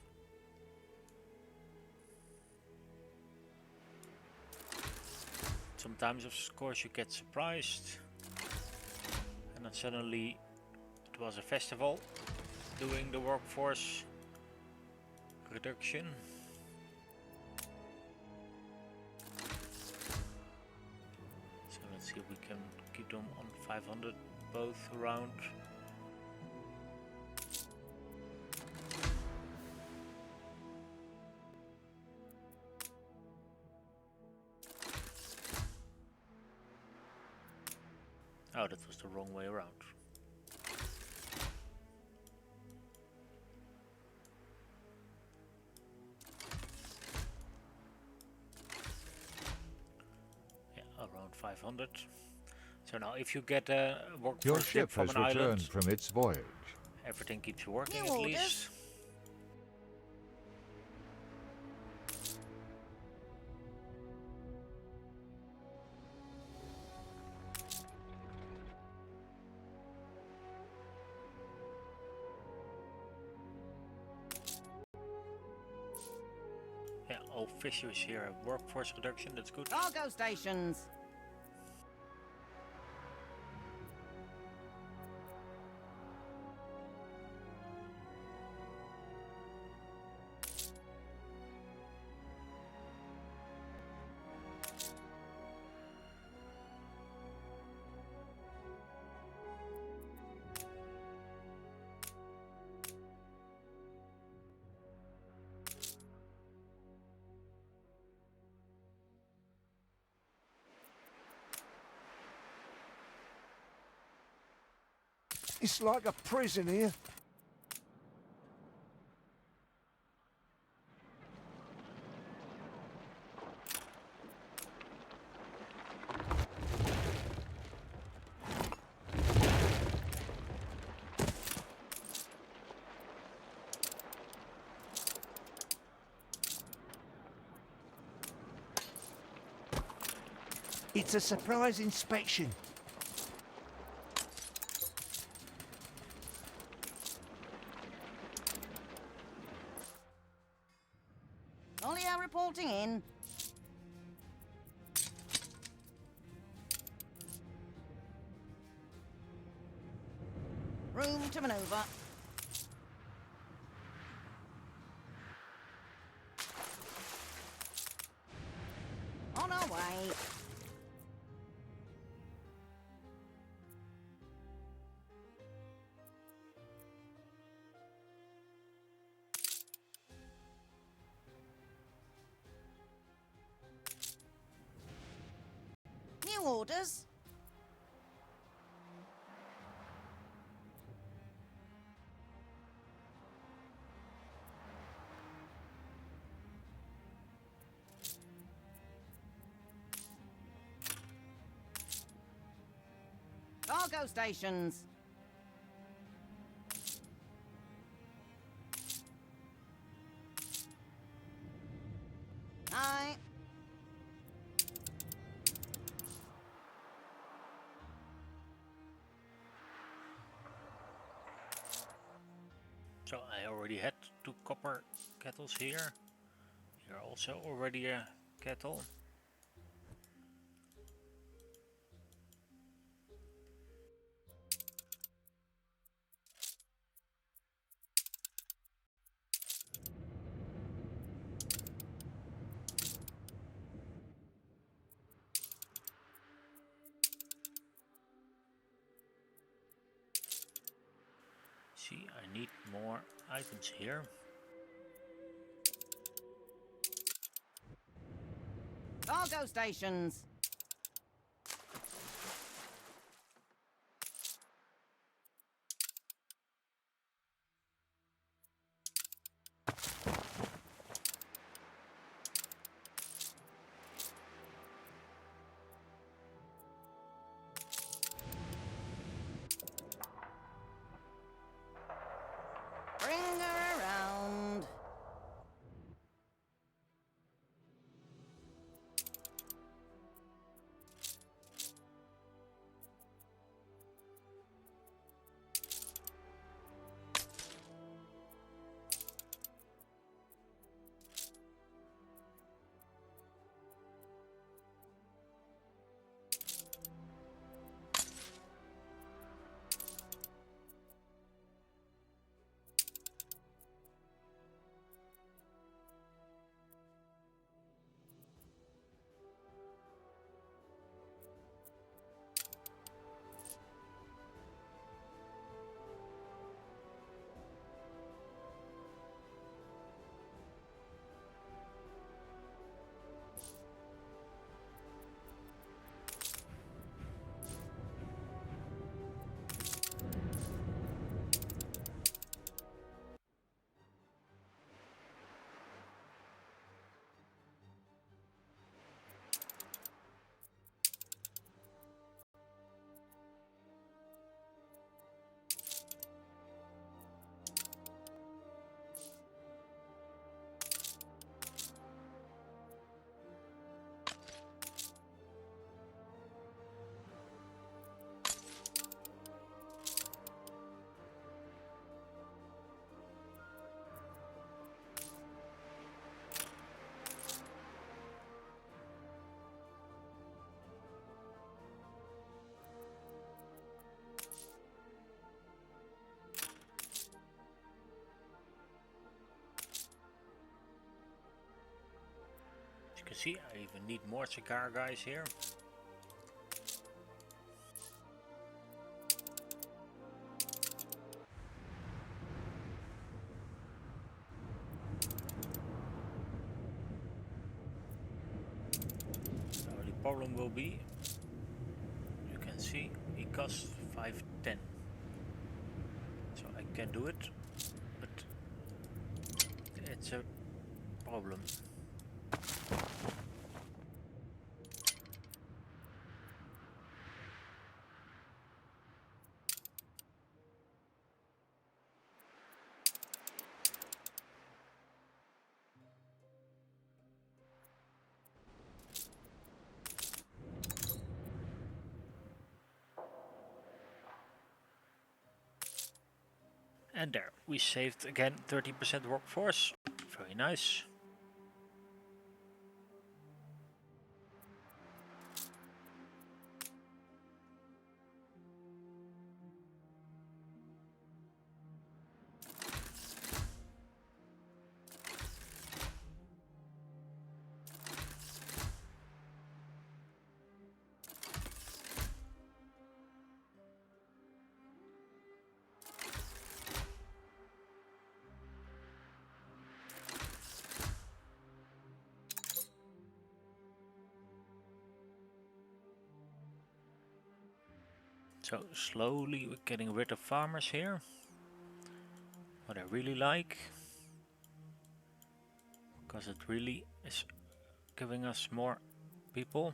Sometimes of course you get surprised and then suddenly it was a festival doing the workforce reduction. So let's see if we can keep them on 500 both around. Oh, that was the wrong way around. Yeah, around 500. So now if you get a Your workforce dip ship from has an returned island, from its voyage. everything keeps working New at orders. least. Yeah, all fishers here have workforce reduction, that's good. Cargo stations. It's like a prison here. It's a surprise inspection. Olio reporting in. Room to maneuver. On our way. orders? Cargo stations. Aye. So I already had 2 copper kettles here. Here also already a kettle. See, I need more items here. Cargo stations. Bring her around. As you can see, I even need more cigar guys here. The only problem will be, you can see, it costs 510. So I can do it, but it's a problem. And there, we saved again 30% workforce. Very nice. So slowly we're getting rid of farmers here. What I really like, because it really is giving us more people.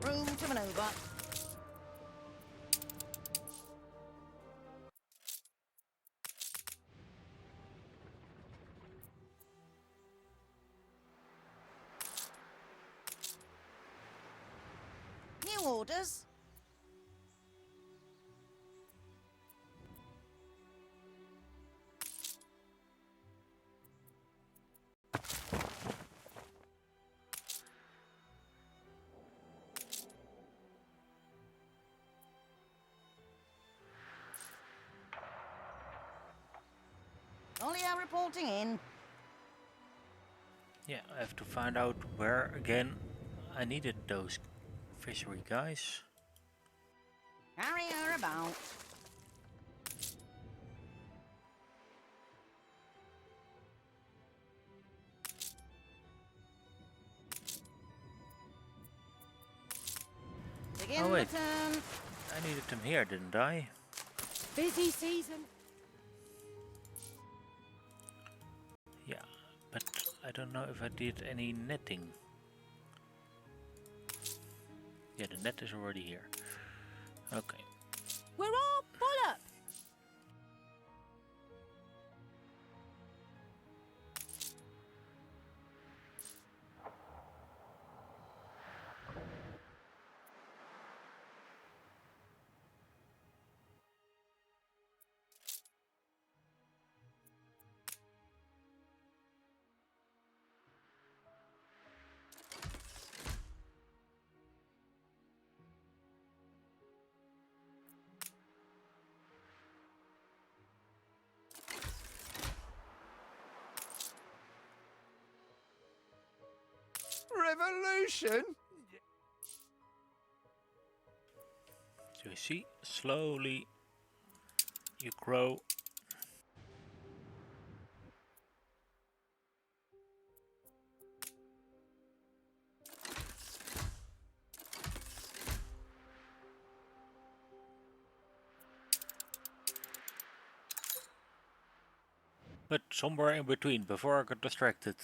Room to maneuver. New orders. Olio reporting in. Yeah, I have to find out where again I needed those fishery guys. Carrier about. Begin Oh the wait, turn. I needed them here, didn't I? Busy season. Yeah, but I don't know if I did any netting. Yeah, the net is already here. Okay. We're all full up. Revolution? So you see, slowly you grow. But somewhere in between, before I got distracted,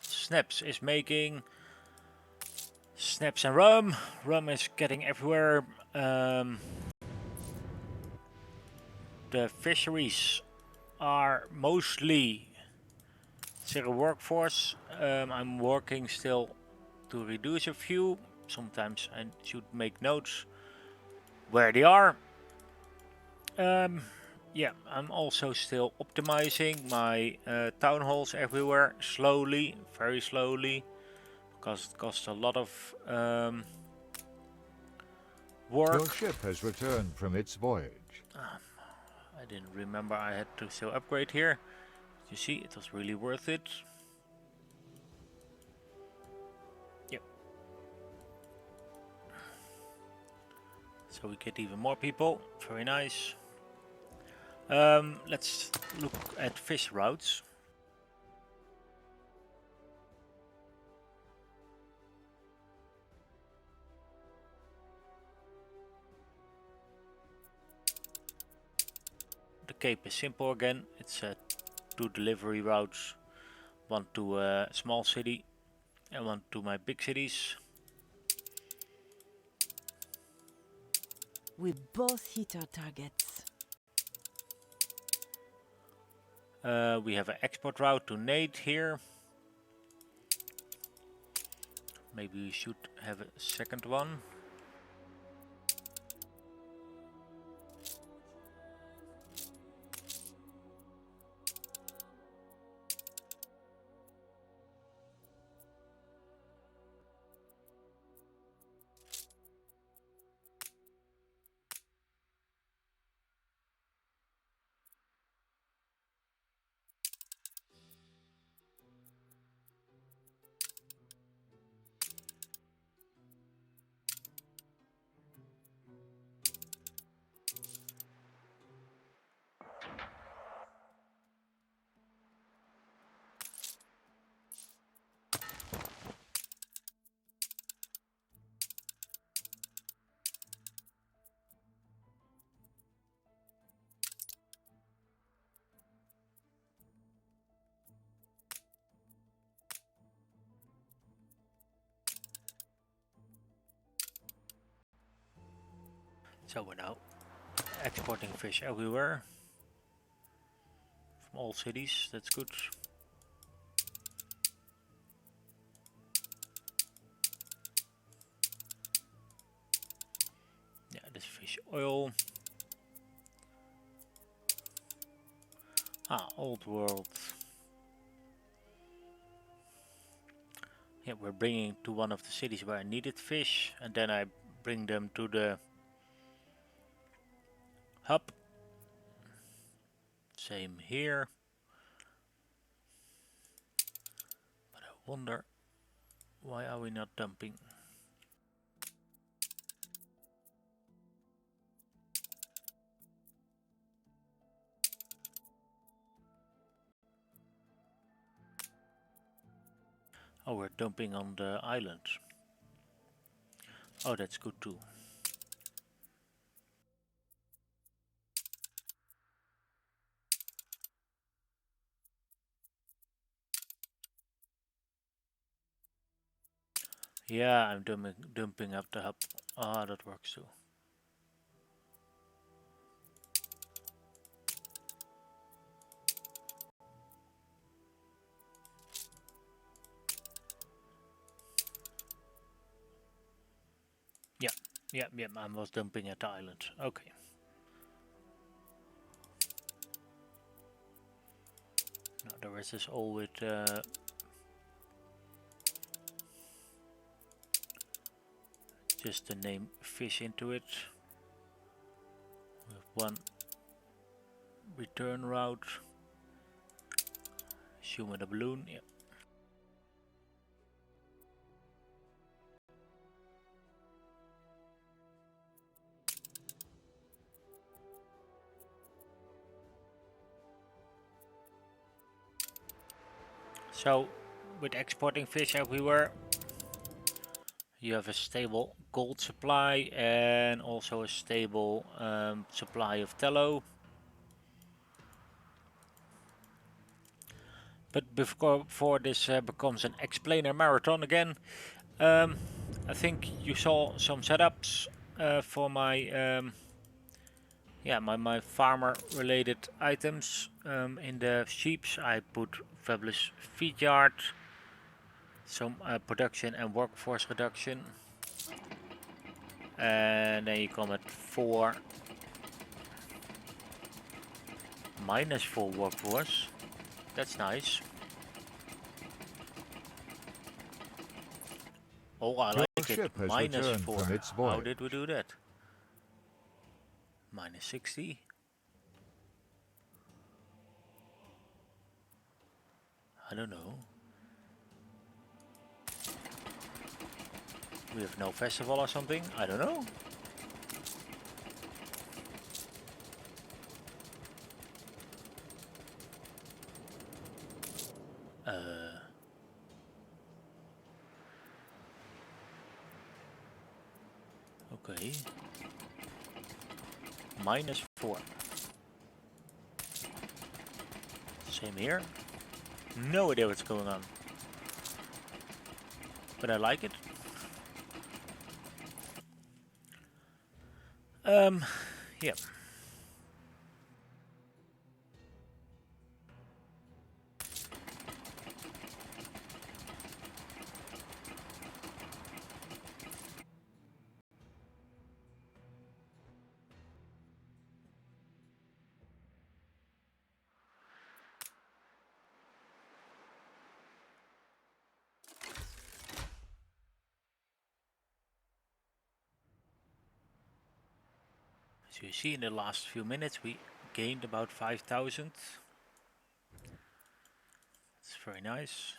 Schnapps is making Schnapps and rum. Rum is getting everywhere. The fisheries are mostly zero workforce. I'm working still to reduce a few. Sometimes I should make notes where they are. Yeah, I'm also still optimizing my town halls everywhere, slowly, very slowly, because it costs a lot of Your work. ship has returned from its voyage. I didn't remember I had to still upgrade here. You see, it was really worth it. Yep. So we get even more people. Very nice. Let's look at fish routes. The cape is simple again. It's a 2 delivery routes, one to a small city and one to my big cities. We both hit our targets. We have an export route to Nate here. Maybe we should have a second one. So we're now exporting fish everywhere from all cities. That's good. Yeah, this fish oil. Ah, old world. Yeah, we're bringing to one of the cities where I needed fish, and then I bring them to the hub. Same here. But I wonder, why are we not dumping? Oh, we're dumping on the island. Oh, that's good too. Yeah, I'm dumping up the hub. Ah, that works too. Yeah, I was dumping at the island. Okay. Now the rest is all with just the name fish into it. We have one return route. Human a balloon, yeah. So, with exporting fish everywhere, you have a stable gold supply and also a stable supply of tallow. But before this becomes an explainer marathon again, I think you saw some setups for my my farmer related items. In the sheeps I put fabulous feed yard, some production and workforce reduction, and then you come at 4 minus 4 workforce. That's nice. Oh, I Your like it. ship has Minus returned 4. from its How voyage. did we do that? Minus 60. I don't know. We have no festival or something? I don't know. Okay. Minus 4. Same here. No idea what's going on. But I like it. Yeah. As you see, in the last few minutes we gained about 5,000. It's very nice.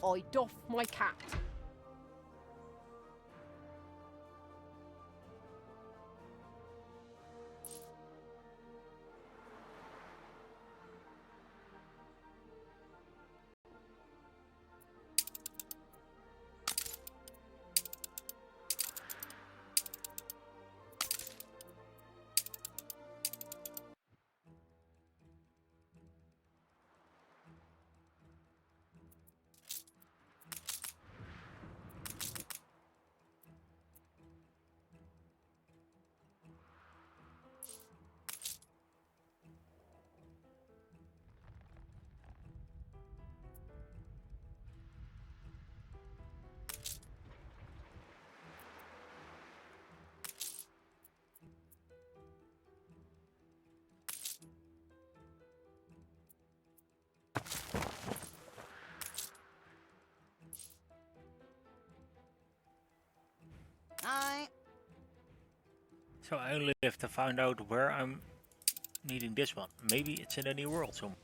I doff my cap. Aye. So I only have to find out where I'm needing this one. Maybe it's in a new world somewhere.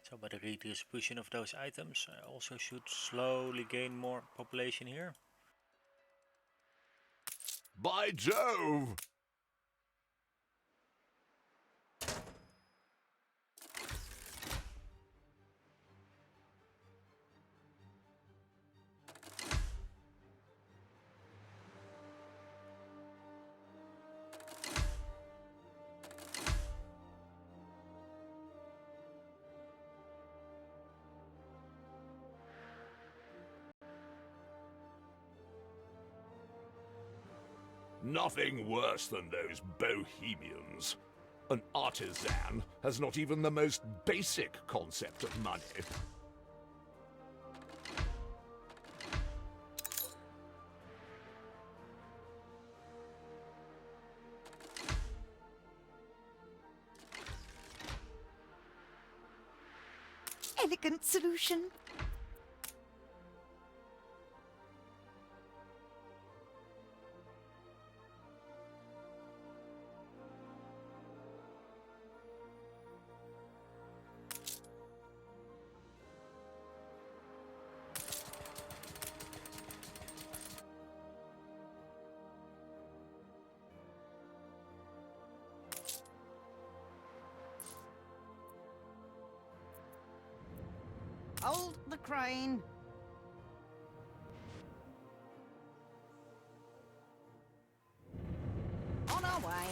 So by the redistribution of those items, I also should slowly gain more population here. By Jove! Nothing worse than those bohemians. An artisan has not even the most basic concept of money. Elegant solution. Hold the crane. On our way.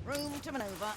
Room to maneuver.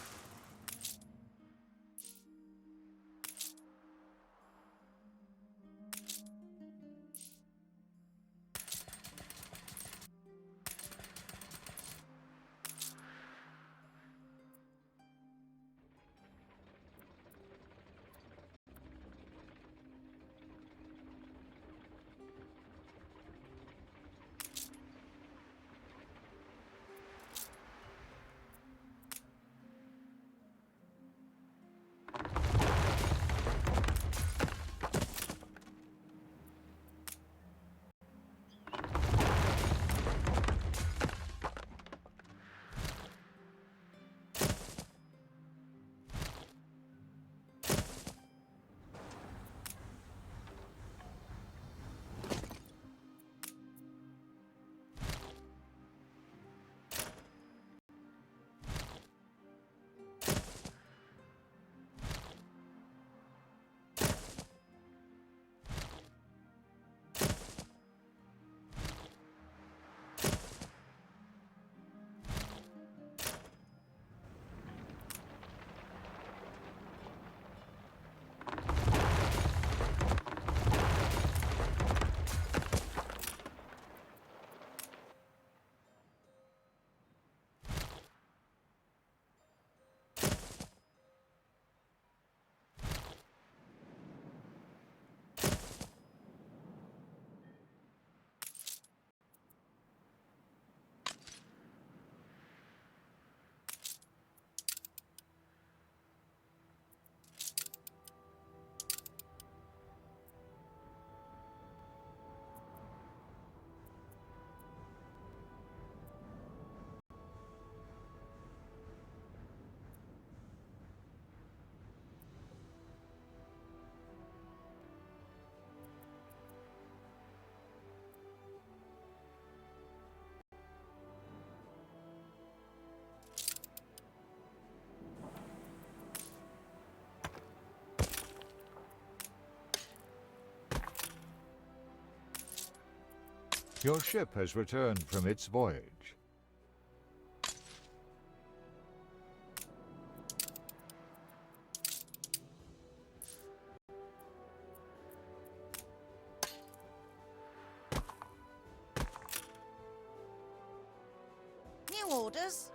Your ship has returned from its voyage. New orders.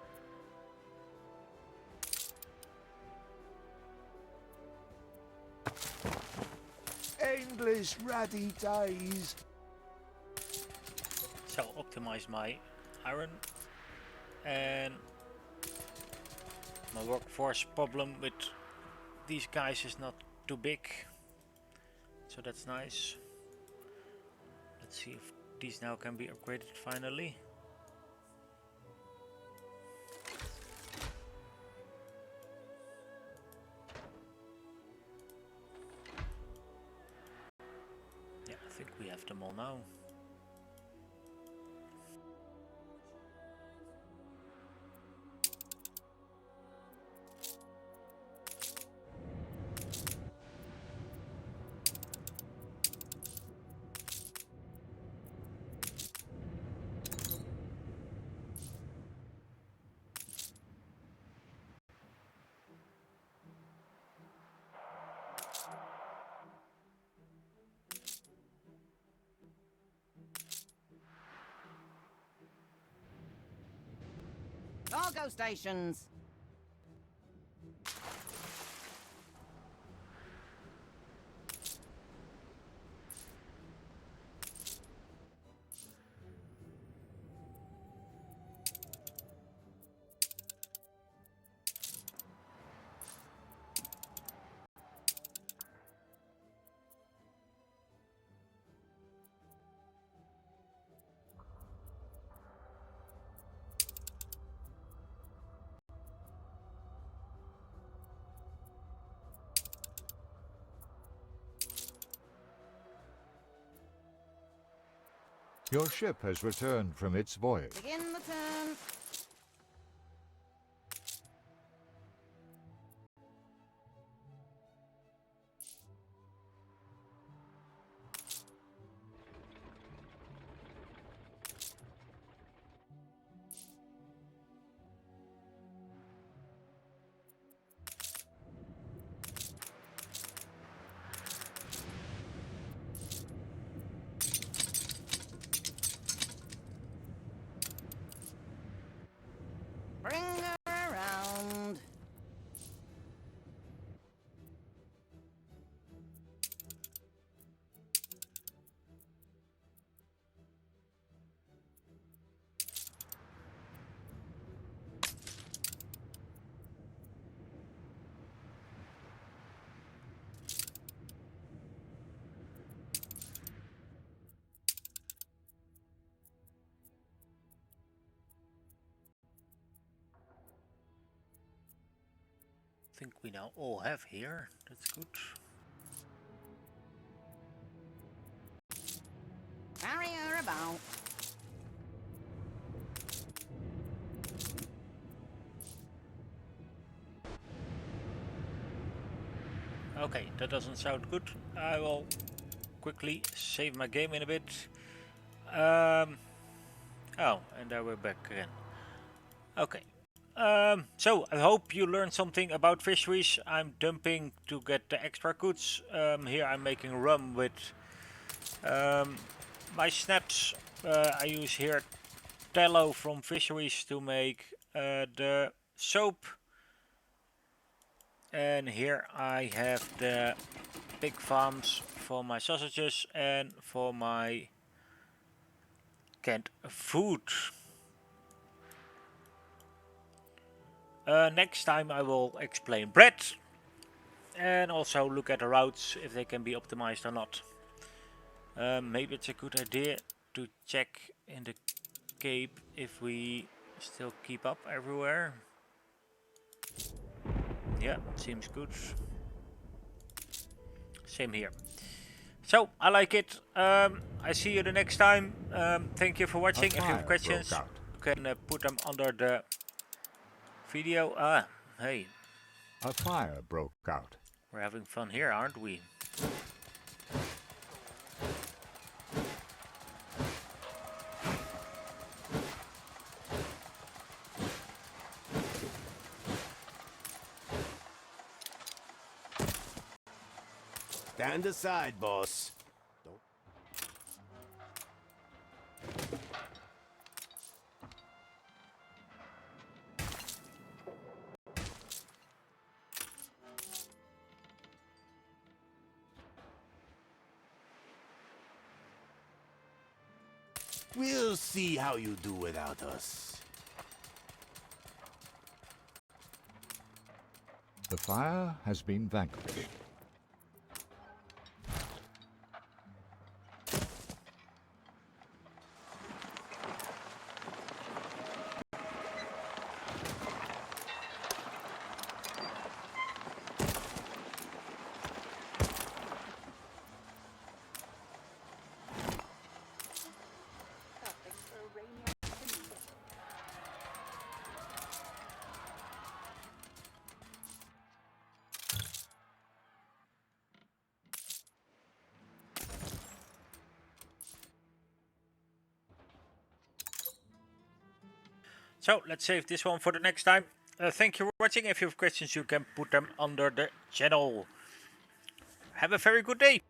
Endless ruddy days. So optimize my iron, and my workforce problem with these guys is not too big, so that's nice. Let's see if these now can be upgraded finally. Yeah, I think we have them all now. Cargo stations. Your ship has returned from its voyage. Begin the turn. Bring her around. I think we now all have here. That's good. Carry her about. Okay, that doesn't sound good. I will quickly save my game in a bit. Oh, and there we're back again. Okay. So I hope you learned something about fisheries. I'm dumping to get the extra goods. Here I'm making rum with my schnapps. I use here tallow from fisheries to make the soap. And here I have the pig farms for my sausages and for my canned food. Next time I will explain bread and also look at the routes if they can be optimized or not. Maybe it's a good idea to check in the Cape if we still keep up everywhere. Yeah, seems good. Same here. So, I like it. I see you the next time. Thank you for watching. If you have questions, you can put them under the video. Hey. A fire broke out. We're having fun here, aren't we? Stand aside, boss. Don't. We'll see how you do without us. The fire has been vanquished. Perfect for a rainy afternoon. So, let's save this one for the next time. Thank you for watching. If you have questions, you can put them under the channel. Have a very good day.